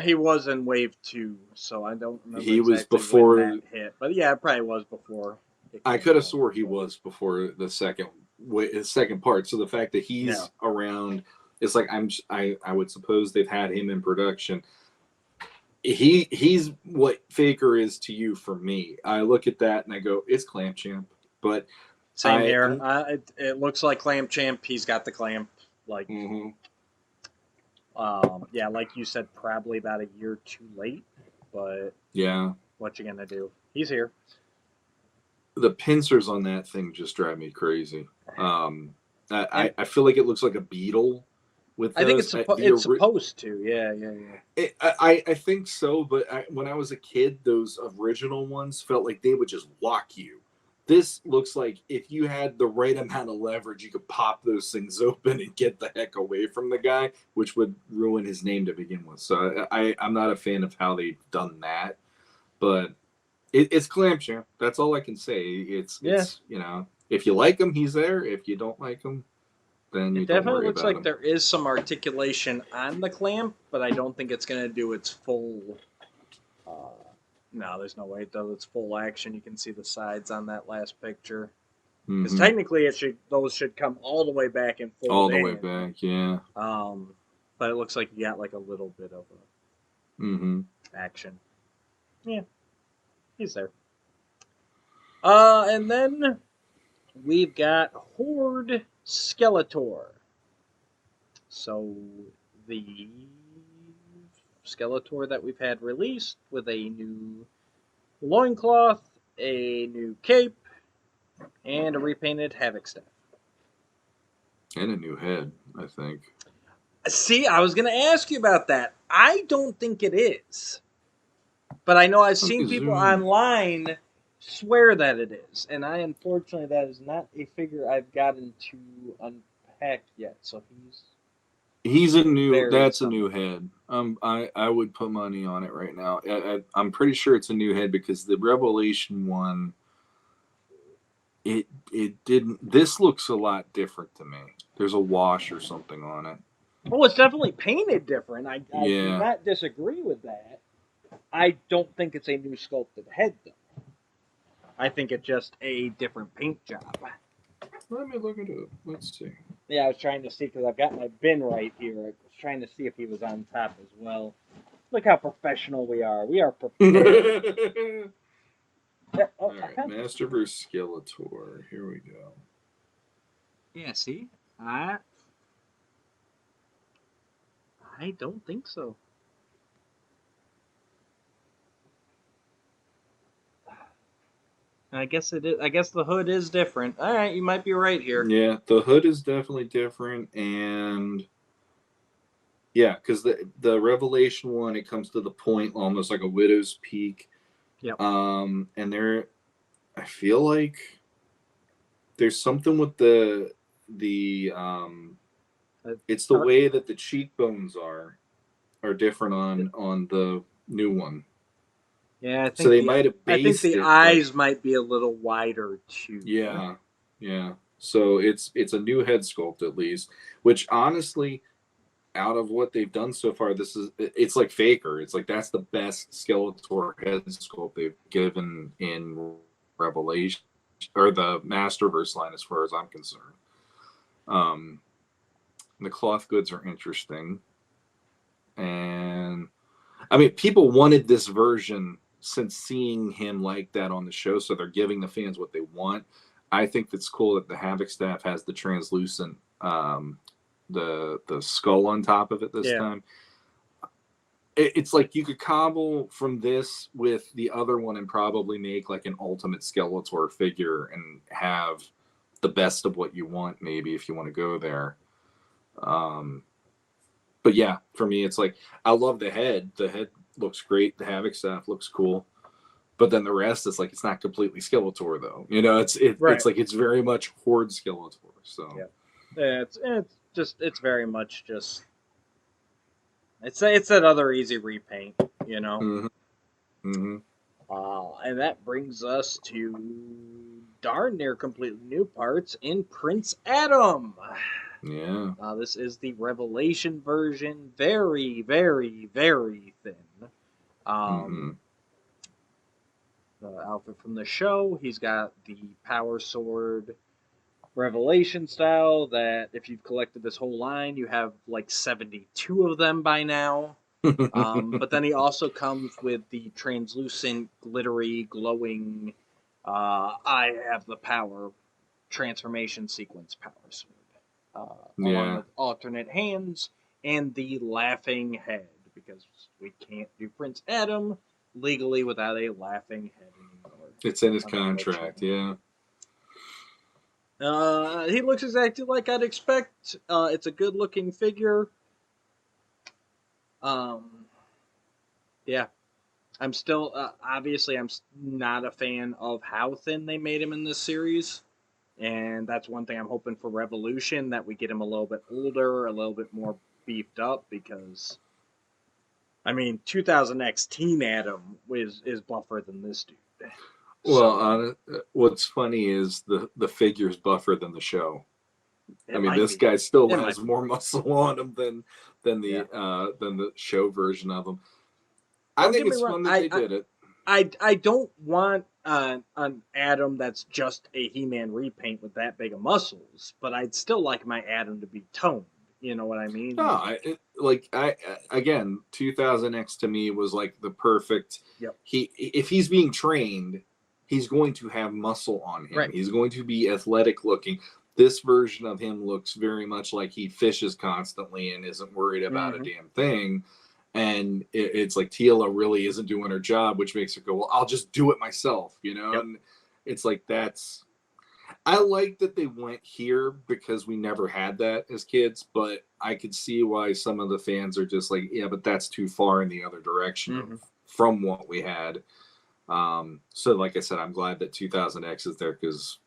He was in Wave 2, so I don't remember he was before when that hit. But yeah, it probably was before. I could have swore he was before the second part. So the fact that he's around, it's like I would suppose they've had him in production. He's what Faker is to you for me. I look at that and I go, it's Clamp Champ. But same here. It looks like Clamp Champ. He's got the clamp. Like, like you said, probably about a year too late. But what you gonna do? He's here. The pincers on that thing just drive me crazy. I feel like it looks like a beetle. I think it's supposed to. I think so, but when I was a kid, those original ones felt like they would just walk you. This looks like if you had the right amount of leverage, you could pop those things open and get the heck away from the guy, which would ruin his name to begin with. So I'm not a fan of how they've done that, but it's Clamp Champ. That's all I can say. It's you know, if you like him, he's there. If you don't like him, then you it definitely looks like there is some articulation on the clamp, but I don't think it's going to do its full. No, there's no way it does its full action. You can see the sides on that last picture. Because technically, those should come all the way back and fold all the way back. Yeah. But it looks like you got like a little bit of a action. Yeah, he's there. And then we've got Horde Skeletor. So the Skeletor that we've had released with a new loincloth, a new cape, and a repainted Havoc staff. And a new head, I think. See, I was going to ask you about that. I don't think it is. But I know I've seen people online swear that it is. And unfortunately, that is not a figure I've gotten to unpack yet. So he's a new. That's a new head. I would put money on it right now. I'm pretty sure it's a new head because the Revelation one, it didn't. This looks a lot different to me. There's a wash or something on it. Oh, it's definitely painted different. I do not disagree with that. I don't think it's a new sculpted head, though. I think it's just a different paint job. Let me look into it. Let's see. Yeah, I was trying to see because I've got my bin right here. I was trying to see if he was on top as well. Look how professional we are. We are professional. Yeah. All right, Master vs. Skeletor. Here we go. Yeah. See, I don't think so. I guess it is. I guess the hood is different. All right, you might be right here. Yeah, the hood is definitely different, and yeah, because the Revelation one, it comes to the point almost like a widow's peak. Yep. And I feel like there's something with it's the way that the cheekbones are different on the new one. Yeah, I think So they might have I think based the it, eyes might be a little wider too. yeah, yeah. So it's a new head sculpt at least, which honestly, out of what they've done so far, it's like Faker. It's like that's the best Skeletor head sculpt they've given in Revelation or the Masterverse line, as far as I'm concerned. The cloth goods are interesting, and I mean, people wanted this version since seeing him like that on the show, so they're giving the fans what they want. I think it's cool that the Havoc staff has the translucent, the skull on top of it this time. It's like you could cobble from this with the other one and probably make like an ultimate Skeletor figure and have the best of what you want, maybe, if you want to go there. But yeah, for me, it's like I love the head. The head looks great. The Havoc staff looks cool. But then the rest is like it's not completely Skeletor though. You know, it's like it's very much Horde Skeletor. So yeah, it's very much just it's that other easy repaint, you know. Mm-hmm. Mm-hmm. And that brings us to darn near completely new parts in Prince Adam. Yeah. This is the Revelation version, very, very, very thin. Mm-hmm. The outfit from the show, he's got the power sword Revelation style that if you've collected this whole line, you have like 72 of them by now. But then he also comes with the translucent, glittery, glowing, I have the power transformation sequence power sword. Along with alternate hands and the laughing head, because we can't do Prince Adam legally without a laughing head anymore. It's in his contract, yeah. He looks exactly like I'd expect. It's a good looking figure. Yeah. I'm still, obviously, I'm not a fan of how thin they made him in this series. And that's one thing I'm hoping for Revolution, that we get him a little bit older, a little bit more beefed up, because, I mean, 2000X Teen Adam is buffer than this dude. Well, what's funny is the figure's buffer than the show. I mean, this guy still has more muscle on him than the show version of him. I think it's fun that they did it. I don't want an Adam that's just a He-Man repaint with that big of muscles, but I'd still like my Adam to be toned. You know what I mean? No, again, 2000X to me was like the perfect. Yep. If he's being trained, he's going to have muscle on him. Right. He's going to be athletic looking. This version of him looks very much like he fishes constantly and isn't worried about a damn thing. And it's like Teela really isn't doing her job, which makes her go, well, I'll just do it myself, you know? Yep. And it's like, I like that they went here because we never had that as kids, but I could see why some of the fans are just like, yeah, but that's too far in the other direction from what we had. So like I said, I'm glad that 2000X is there, because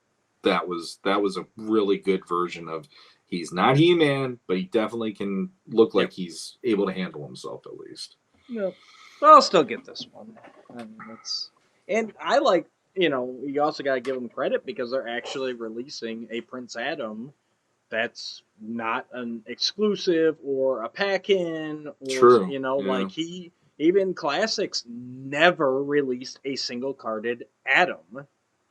that was a really good version of, he's not He-Man, but he definitely can look like he's able to handle himself at least. Yep. But I'll still get this one. And I like, you also got to give them credit because they're actually releasing a Prince Adam that's not an exclusive or a pack-in. Or, like even Classics never released a single-carded Adam.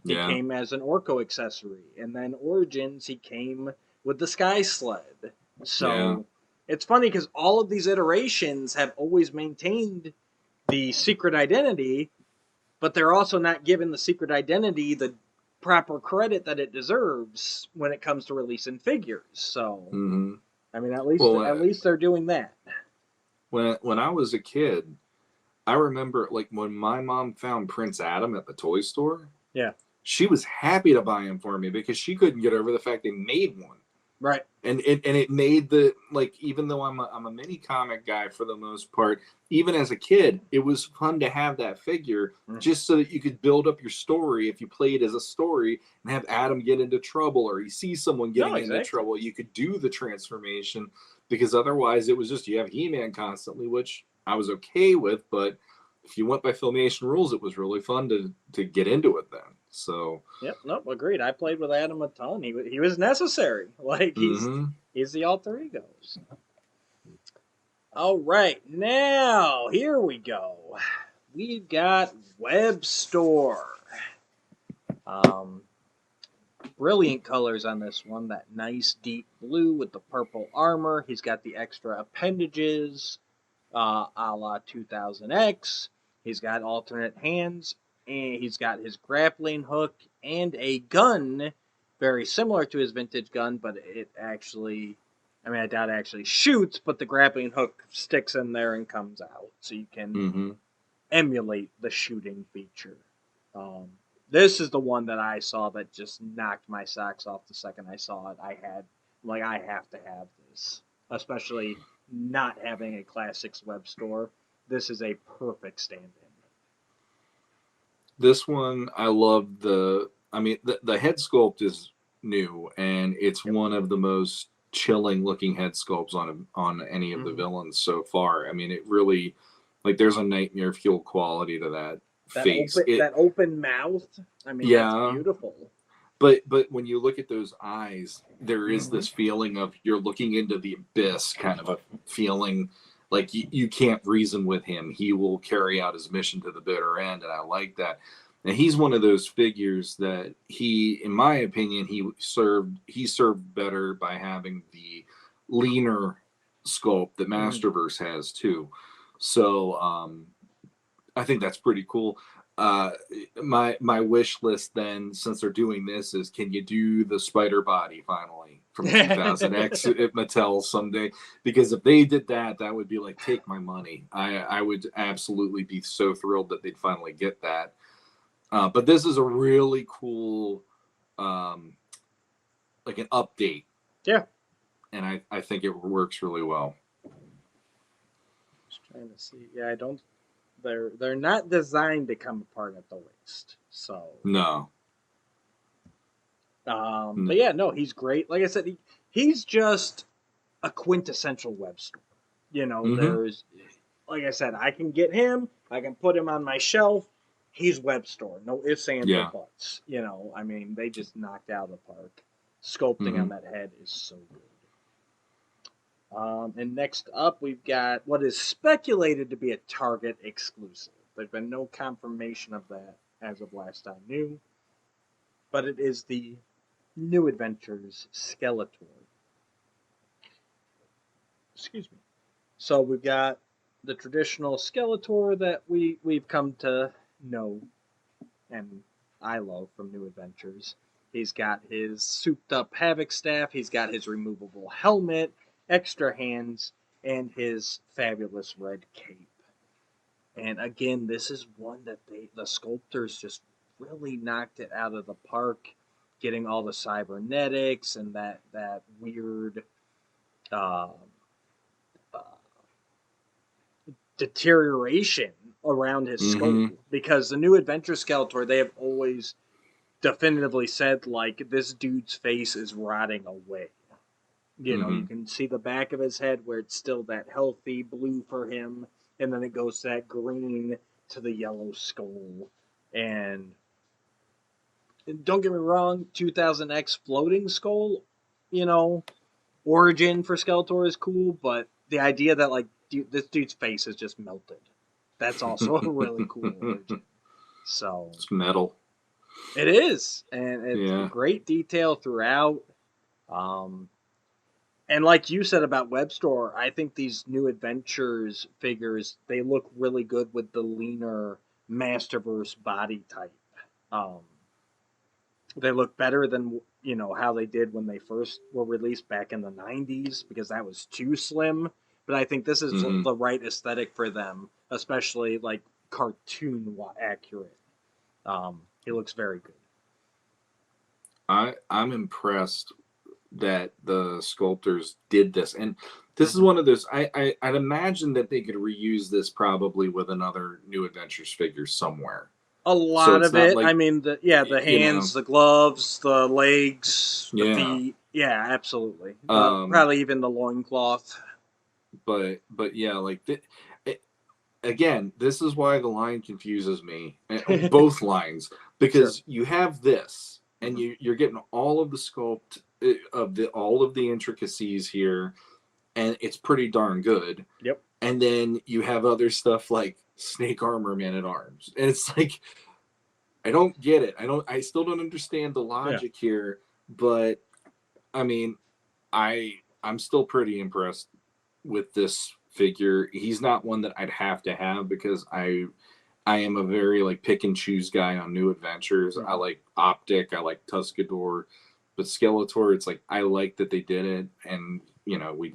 He came as an Orko accessory. And then Origins, he came with the Sky Sled. So it's funny because all of these iterations have always maintained the secret identity, but they're also not giving the Secret Identity the proper credit that it deserves when it comes to releasing figures. So, I mean, at least they're doing that. When I was a kid, I remember like when my mom found Prince Adam at the toy store. Yeah. She was happy to buy him for me because she couldn't get over the fact they made one. Right. And it made the, like, even though I'm a mini comic guy for the most part, even as a kid, it was fun to have that figure just so that you could build up your story. If you play it as a story and have Adam get into trouble, or you see someone getting into trouble, you could do the transformation, because otherwise it was just, you have He-Man constantly, which I was okay with, but if you went by Filmation rules, it was really fun to get into it then. So yep, nope, agreed. I played with Adam a ton. He was necessary. Like he's the alter ego. So. All right, now here we go. We've got Web Store. Brilliant colors on this one. That nice deep blue with the purple armor. He's got the extra appendages, a la 2000X. He's got alternate hands. And he's got his grappling hook and a gun very similar to his vintage gun, but it actually, I mean, I doubt it actually shoots, but the grappling hook sticks in there and comes out, so you can emulate the shooting feature. This is the one that I saw that just knocked my socks off the second I saw it. I have to have this, especially not having a Classics Web Store. This is a perfect stand-in. This one, I love the head sculpt is new, and it's one of the most chilling looking head sculpts on any of the villains so far. I mean, it really, like, there's a nightmare fuel quality to that face. That open mouth, I mean, that's beautiful. But when you look at those eyes, there is this feeling of you're looking into the abyss, kind of a feeling. Like, you can't reason with him. He will carry out his mission to the bitter end, and I like that. And he's one of those figures that in my opinion, he served better by having the leaner sculpt that Masterverse has too. So I think that's pretty cool. My wish list then, since they're doing this, is can you do the spider body finally from 2000X at Mattel someday? Because if they did that, that would be like, take my money. I would absolutely be so thrilled that they'd finally get that. But this is a really cool, like an update. Yeah. And I think it works really well. Just trying to see. Yeah, I don't. They're not designed to come apart at the waist. So no. But yeah, no, he's great. Like I said, he's just a quintessential Web Store. You know, there's, like I said, I can get him. I can put him on my shelf. He's Web Store. No ifs, ands, or buts. You know, I mean, they just knocked out of the park. Sculpting on that head is so good. And next up, we've got what is speculated to be a Target exclusive. There's been no confirmation of that as of last I knew. But it is the New Adventures Skeletor. Excuse me. So we've got the traditional Skeletor that we've come to know and I love from New Adventures. He's got his souped-up Havoc staff. He's got his removable helmet, extra hands, and his fabulous red cape. And again, this is one that the sculptors just really knocked it out of the park, getting all the cybernetics and that weird deterioration around his skull. Because the New Adventure Skeletor, they have always definitively said, like, this dude's face is rotting away. You know, you can see the back of his head where it's still that healthy blue for him, and then it goes to that green to the yellow skull. And don't get me wrong, 2000X floating skull, you know, origin for Skeletor is cool, but the idea that, like, this dude's face is just melted, that's also a really cool origin. So it's metal. It is, and it's great detail throughout. And like you said about Web Store, I think these New Adventures figures, they look really good with the leaner Masterverse body type. They look better than how they did when they first were released back in the 90s, because that was too slim. But I think this is the right aesthetic for them, especially like cartoon accurate. He looks very good. I'm impressed that the sculptors did this, and this is one of those. I'd imagine that they could reuse this probably with another New Adventures figure somewhere. A lot of it. Like, I mean, the hands, the gloves, the legs, the feet. Yeah, absolutely. Probably even the loincloth. But yeah, like again, this is why the line confuses me. Both lines, because you have this, and you're getting all of the sculpt of all of the intricacies here, and it's pretty darn good. Yep. And then you have other stuff like snake armor, man at arms, and it's like, I don't get it. I still don't understand the logic here, but I mean, I'm still pretty impressed with this figure. He's not one that I'd have to have, because I am a very like pick and choose guy on New Adventures. I like Optic, I like Tuscador, but Skeletor, it's like I like that they did it, and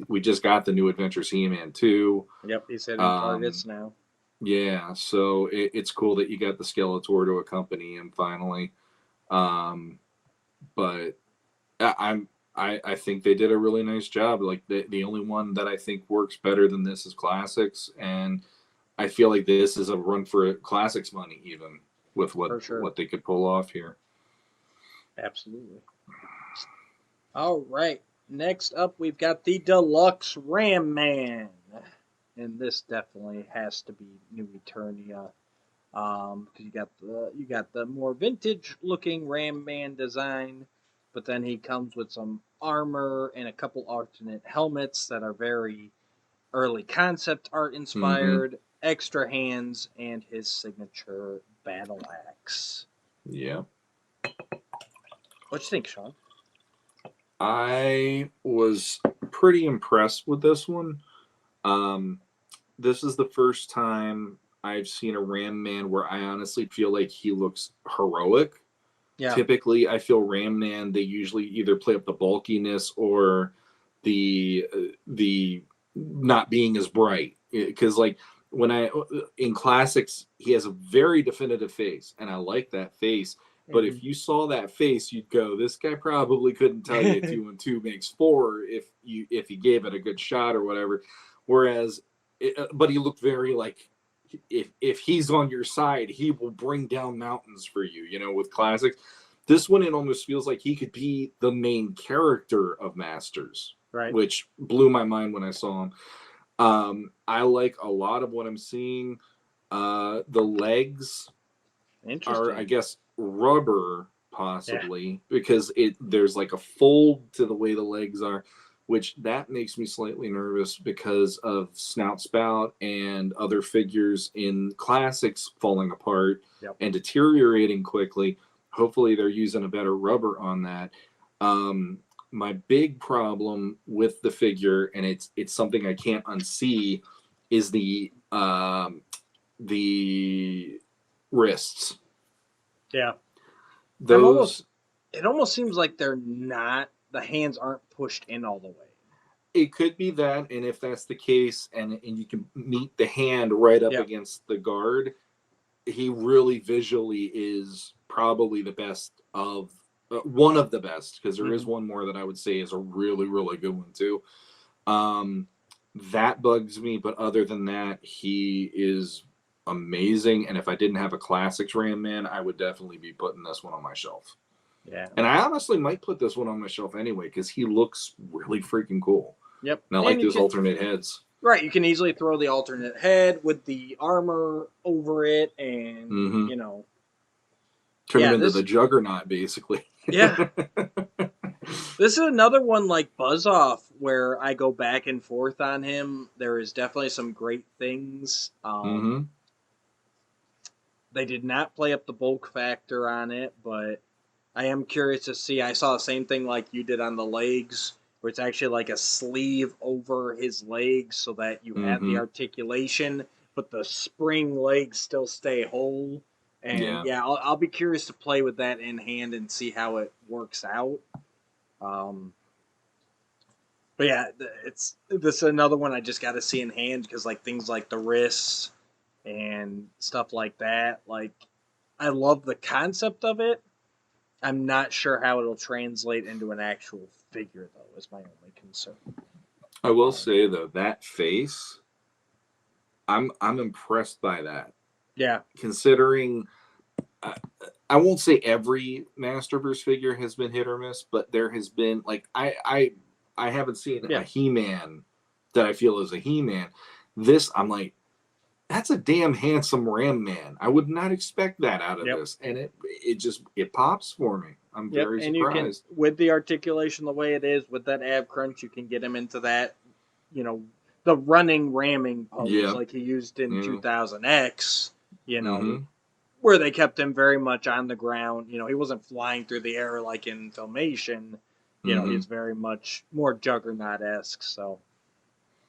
we just got the New Adventures He-Man too. Yep, he's hitting targets now. Yeah, so it's cool that you got the Skeletor to accompany him finally. But I think they did a really nice job. Like the only one that I think works better than this is Classics, and I feel like this is a run for Classics money, even with what they could pull off here. Absolutely. All right. Next up, we've got the Deluxe Ram Man. And this definitely has to be New Eternia, because you got the more vintage looking Ram Man design, but then he comes with some armor and a couple alternate helmets that are very early concept art inspired, extra hands, and his signature battle axe. Yeah. What you think, Sean? I was pretty impressed with this one. This is the first time I've seen a Ram Man where I honestly feel like he looks heroic. Yeah. Typically, I feel Ram Man, they usually either play up the bulkiness or the not being as bright. Because like in Classics, he has a very definitive face, and I like that face. But if you saw that face, you'd go, this guy probably couldn't tell you 2 and 2 makes 4 if he gave it a good shot or whatever. Whereas, but he looked very like, if he's on your side, he will bring down mountains for you. With Classics, this one, it almost feels like he could be the main character of Masters, right? Which blew my mind when I saw him. I like a lot of what I'm seeing. The legs are, I guess, rubber possibly, because there's like a fold to the way the legs are, which that makes me slightly nervous because of Snout Spout and other figures in Classics falling apart and deteriorating quickly. Hopefully they're using a better rubber on that. My big problem with the figure, and it's something I can't unsee, is the wrists. Yeah. Those. It almost seems like they're not. The hands aren't pushed in all the way. It could be that, and if that's the case, and you can meet the hand right up against the guard, he really visually is probably the best of one of the best, because there is one more that I would say is a really, really good one too. That bugs me, but other than that, he is amazing. And if I didn't have a Classics Ram Man, I would definitely be putting this one on my shelf. Yeah. And I honestly might put this one on my shelf anyway, because he looks really freaking cool. Yep. And I like those alternate heads. Right. You can easily throw the alternate head with the armor over it, and, turn him into the Juggernaut, basically. Yeah. This is another one like Buzz Off, where I go back and forth on him. There is definitely some great things. They did not play up the bulk factor on it, but I am curious to see. I saw the same thing like you did on the legs, where it's actually like a sleeve over his legs so that you have the articulation, but the spring legs still stay whole. And yeah, I'll be curious to play with that in hand and see how it works out. But yeah, it's this is another one I just got to see in hand because like things like the wrists and stuff like that. Like, I love the concept of it. I'm not sure how it'll translate into an actual figure, though. Is my only concern. I will say though, that face, I'm impressed by that. Yeah, Considering, I won't say every Masterverse figure has been hit or miss, but there has been like I haven't seen a He-Man that I feel is a He-Man. This, I'm like, that's a damn handsome Ram Man. I would not expect that out of this, and it pops for me. I'm very surprised. You can, with the articulation the way it is, with that ab crunch, you can get him into that, the running ramming pose like he used in 2000X. Where they kept him very much on the ground. He wasn't flying through the air like in Filmation. He's very much more Juggernaut-esque. So,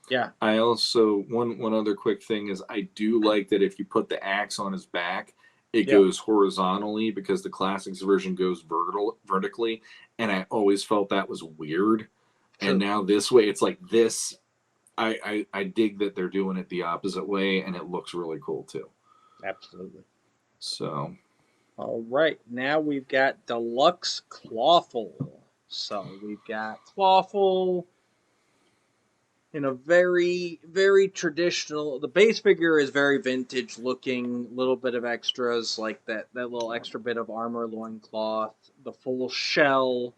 yeah. I also, one other quick thing is I do like that if you put the axe on his back, it goes horizontally because the Classics version goes vertically. And I always felt that was weird. Sure. And now this way, it's like this. I dig that they're doing it the opposite way, and it looks really cool too. Absolutely. So, all right, now we've got Deluxe Clawful. So we've got Clawful in a very, very traditional. The base figure is very vintage looking. Little bit of extras like that little extra bit of armor, loincloth, the full shell,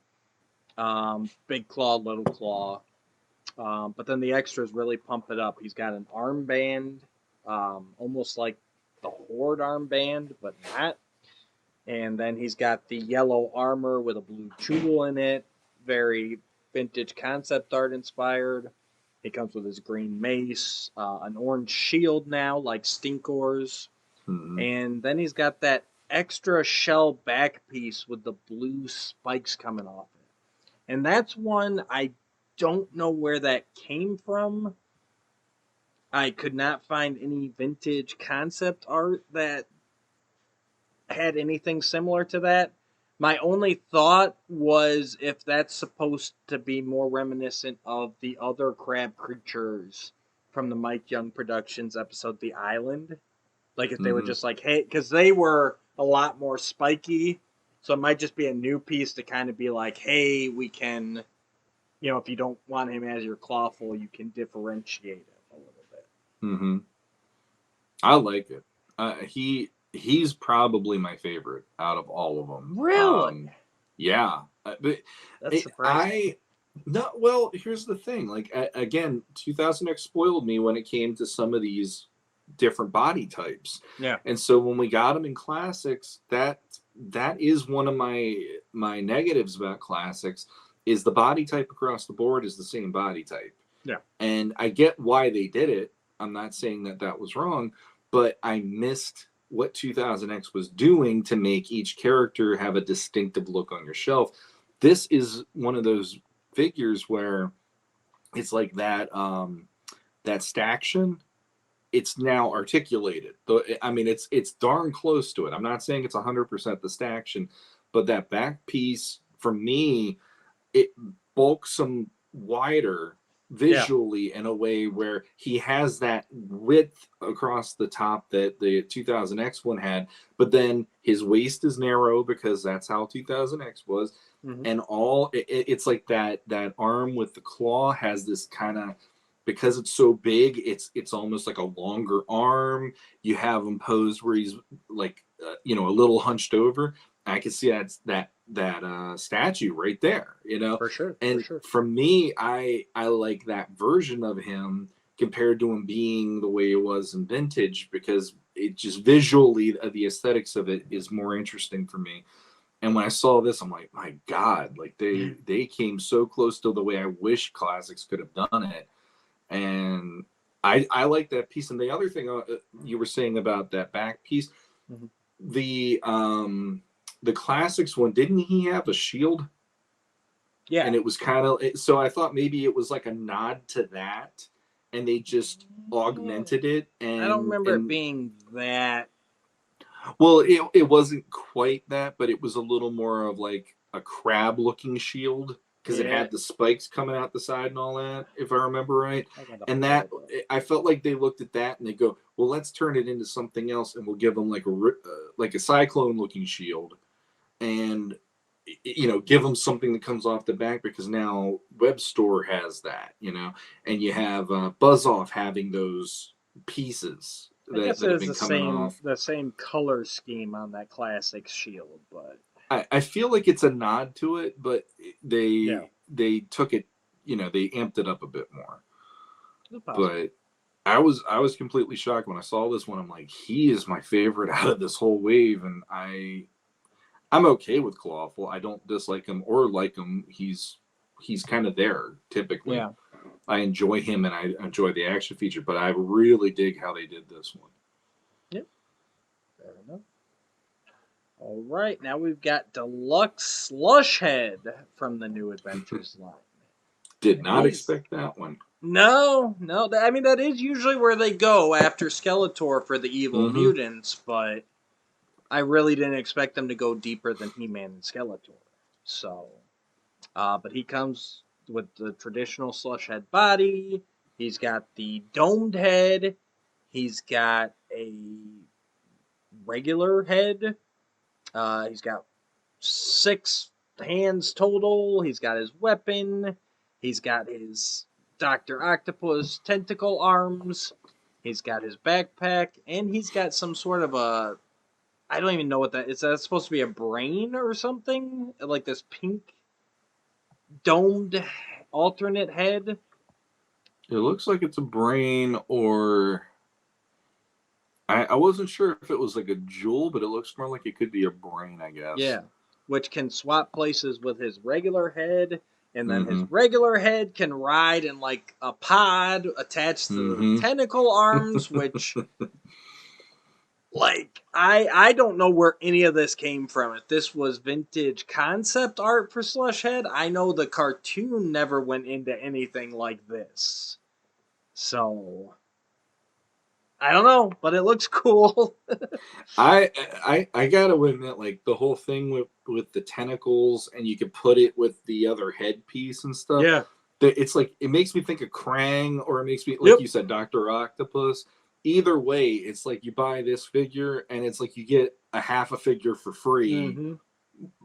big claw, little claw. But then the extras really pump it up. He's got an armband, almost like the Horde armband, but not. And then he's got the yellow armor with a blue jewel in it. Very vintage concept art inspired. He comes with his green mace, an orange shield now, like Stinkor's. And then he's got that extra shell back piece with the blue spikes coming off it. And that's one I don't know where that came from. I could not find any vintage concept art that had anything similar to that. My only thought was if that's supposed to be more reminiscent of the other crab creatures from the Mike Young Productions episode The Island. Like if they were just like, hey, because they were a lot more spiky. So it might just be a new piece to kind of be like, hey, we can, if you don't want him as your Clawful, you can differentiate it a little bit. I like it. He's probably my favorite out of all of them. Really? Yeah. But that's surprising. Well, here's the thing. Like, again, 2000X spoiled me when it came to some of these different body types. Yeah. And so when we got them in Classics, that is one of my negatives about Classics is the body type across the board is the same body type. Yeah. And I get why they did it. I'm not saying that was wrong, but I missed what 2000X was doing to make each character have a distinctive look on your shelf. This is one of those figures where it's like that staction. It's now articulated. I mean, it's darn close to it. I'm not saying it's 100% the staction, but that back piece for me, it bulks them wider visually in a way where he has that width across the top that the 2000X one had, but then his waist is narrow because that's how 2000X was. And it's like that arm with the claw has this kind of, because it's so big, it's almost like a longer arm. You have him posed where he's like a little hunched over. I can see that statue right there, For sure. And for me, I like that version of him compared to him being the way it was in vintage, because it just visually, the aesthetics of it is more interesting for me. And when I saw this, I'm like, my God, like they came so close to the way I wish Classics could have done it. And I like that piece. And the other thing you were saying about that back piece, the Classics one, didn't he have a shield? Yeah. And it was kind of, so I thought maybe it was like a nod to that. and they just augmented it. And I don't remember it being that. Well, it wasn't quite that, but it was a little more of like a crab-looking shield because it had the spikes coming out the side and all that, if I remember right. And that I felt like they looked at that and they go, "Well, let's turn it into something else, and we'll give them like a cyclone-looking shield, and give them something that comes off the back because now Web Store has that, and you have Buzz Off having those pieces." I guess it was the same color scheme on that classic shield, but I feel like it's a nod to it, but they took it, they amped it up a bit more. But I was completely shocked when I saw this one. I'm like, he is my favorite out of this whole wave, and I'm okay with Clawful. I don't dislike him or like him. He's kind of there typically. Yeah. I enjoy him and I enjoy the action feature, but I really dig how they did this one. Yep. Fair enough. All right, now we've got Deluxe Slush Head from the New Adventures line. Did not expect that one. No. I mean, that is usually where they go after Skeletor for the evil mutants, but I really didn't expect them to go deeper than He-Man and Skeletor. So, but he comes with the traditional slush head body. He's got the domed head. He's got a regular head. He's got 6 hands total. He's got his weapon. He's got his Dr. Octopus tentacle arms. He's got his backpack. And he's got some sort of a... I don't even know what that is. Is that supposed to be a brain or something? Like this pink domed alternate head? It looks like it's a brain, or I wasn't sure if it was like a jewel, but it looks more like it could be a brain, I guess. Yeah, which can swap places with his regular head, and then his regular head can ride in like a pod attached to the tentacle arms, which... Like, I don't know where any of this came from. If this was vintage concept art for Slush Head, I know the cartoon never went into anything like this. So, I don't know, but it looks cool. I gotta admit, like, the whole thing with the tentacles, and you could put it with the other headpiece and stuff. Yeah. It's like, it makes me think of Krang, or it makes me, like you said, Dr. Octopus. Either way, it's like you buy this figure and it's like you get a half a figure for free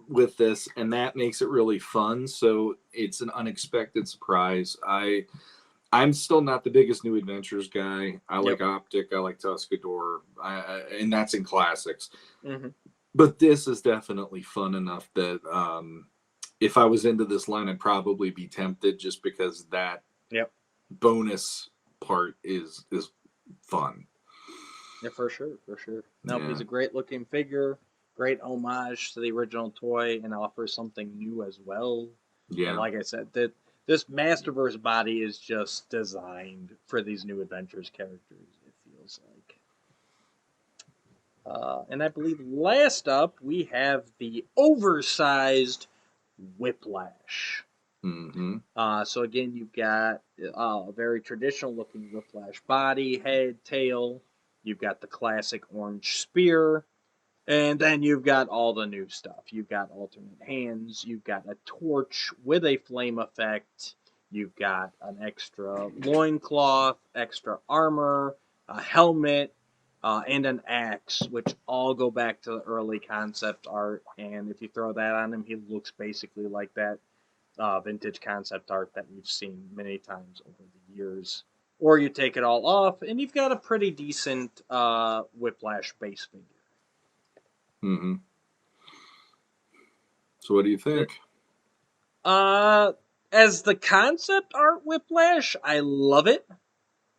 with this, and that makes it really fun. So it's an unexpected surprise. I'm still not the biggest New Adventures guy. I like Optic, I like Tuscador, and that's in classics. But this is definitely fun enough that if I was into this line, I'd probably be tempted, just because that bonus part is fun. Yeah, for sure. No, he's a great looking figure, great homage to the original toy, and offers something new as well. Yeah. And like I said, this Masterverse body is just designed for these New Adventures characters, it feels like. And I believe last up, we have the oversized Whiplash. So again, you've got a very traditional looking Whiplash body, head, tail. You've got the classic orange spear. And then you've got all the new stuff. You've got alternate hands. You've got a torch with a flame effect. You've got an extra loincloth, extra armor, a helmet, and an axe, which all go back to the early concept art. And if you throw that on him, he looks basically like that vintage concept art that we've seen many times over the years. Or you take it all off, and you've got a pretty decent Whiplash base figure. So what do you think? As the concept art Whiplash, I love it.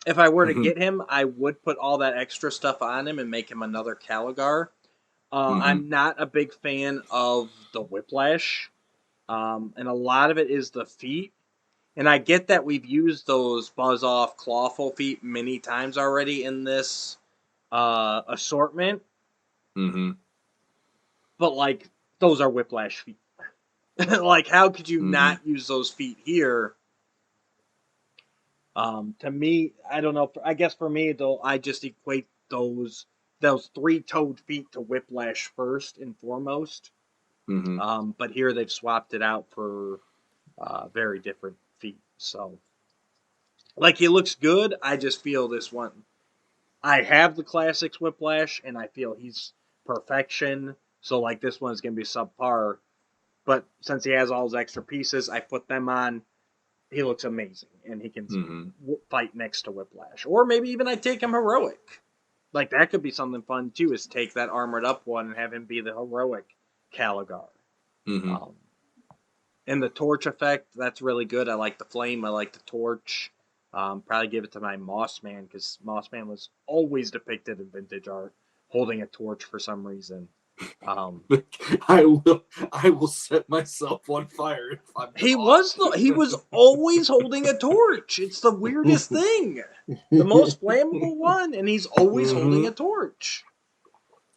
If I were to get him, I would put all that extra stuff on him and make him another Caligar. I'm not a big fan of the Whiplash. And a lot of it is the feet. And I get that we've used those buzz-off clawful feet many times already in this assortment. But, like, those are Whiplash feet. Like, how could you not use those feet here? To me, I don't know. I guess for me, though, I just equate those three-toed feet to Whiplash first and foremost. Mm-hmm. But here they've swapped it out for very different feet. So, like, he looks good. I just feel this one. I have the classics Whiplash, and I feel he's perfection. So, like, this one is going to be subpar. But since he has all his extra pieces, I put them on. He looks amazing, and he can fight next to Whiplash. Or maybe even I take him heroic. Like, that could be something fun, too, is take that armored up one and have him be the heroic Caligar. Mm-hmm. And the torch effect, that's really good. I like the flame. I like the torch. Probably give it to my Mossman, because Mossman was always depicted in vintage art holding a torch for some reason. I will set myself on fire if I'm he was always holding a torch. It's the weirdest thing. The most flammable one, and he's always holding a torch.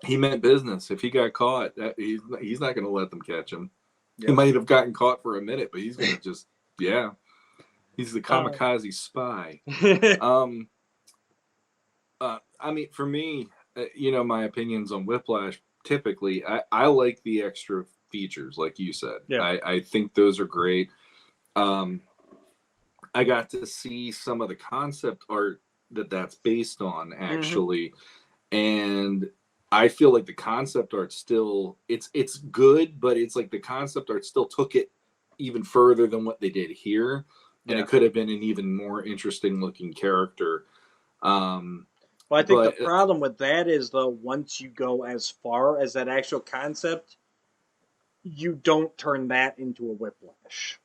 He meant business. If he got caught, he's not going to let them catch him. Yep. He might have gotten caught for a minute, but he's going to just he's the kamikaze spy. I mean, for me, my opinions on Whiplash. Typically, I like the extra features, like you said. Yeah. I think those are great. I got to see some of the concept art that's based on, actually. And I feel like the concept art still, it's good, but it's like the concept art still took it even further than what they did here. And it could have been an even more interesting looking character. Well, I think the problem with that is, though, once you go as far as that actual concept, you don't turn that into a Whiplash.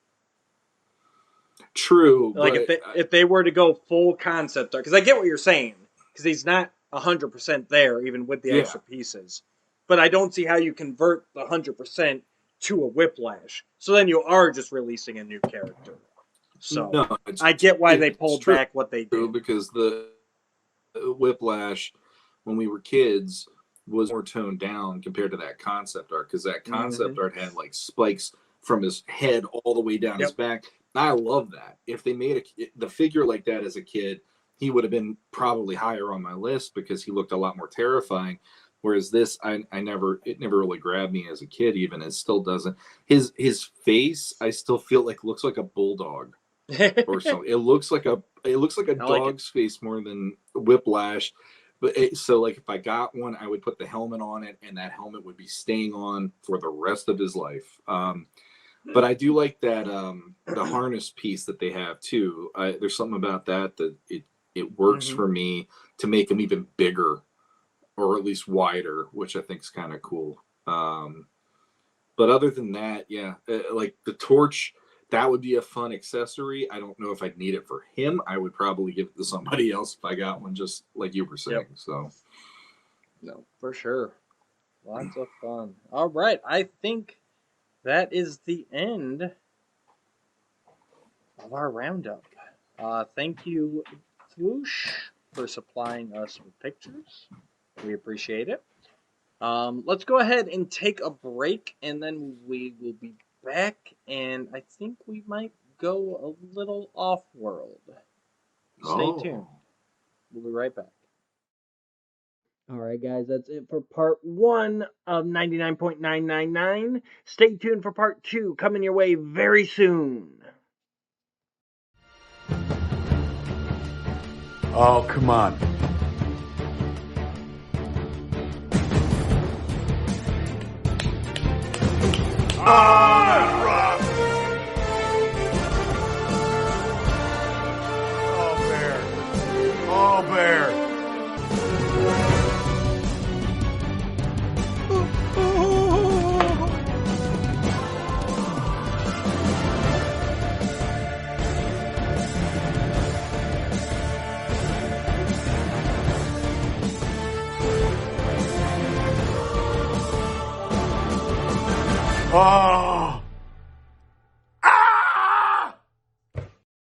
True. Like, if they were to go full concept art, because I get what you're saying, because he's not 100% there, even with the extra pieces. But I don't see how you convert the 100% to a Whiplash. So then you are just releasing a new character. So I get why they pulled back what they did. Because the Whiplash, when we were kids, was more toned down compared to that concept art, because that concept art had like spikes from his head all the way down his back. I love that. If they made the figure like that as a kid, he would have been probably higher on my list because he looked a lot more terrifying. Whereas this, it never really grabbed me as a kid. Even it still doesn't. His face, I still feel like looks like a bulldog or something. It looks like a dog's face more than Whiplash. But so like if I got one, I would put the helmet on it, and that helmet would be staying on for the rest of his life. But I do like that the harness piece that they have too. There's something about that it works for me to make him even bigger, or at least wider, which I think is kind of cool. But other than that, like the torch, that would be a fun accessory. I don't know if I'd need it for him. I would probably give it to somebody else if I got one, just like you were saying. So, no, for sure. Lots of fun. All right, I think that is the end of our roundup. Thank you, Fwoosh, for supplying us with pictures. We appreciate it. Let's go ahead and take a break, and then we will be back, and I think we might go a little off-world. Stay tuned. We'll be right back. All right, guys, that's it for part 1 of 99.999. Stay tuned for part 2, coming your way very soon. Oh, come on. Oh, rock! Oh, bear. Oh, bear. Oh!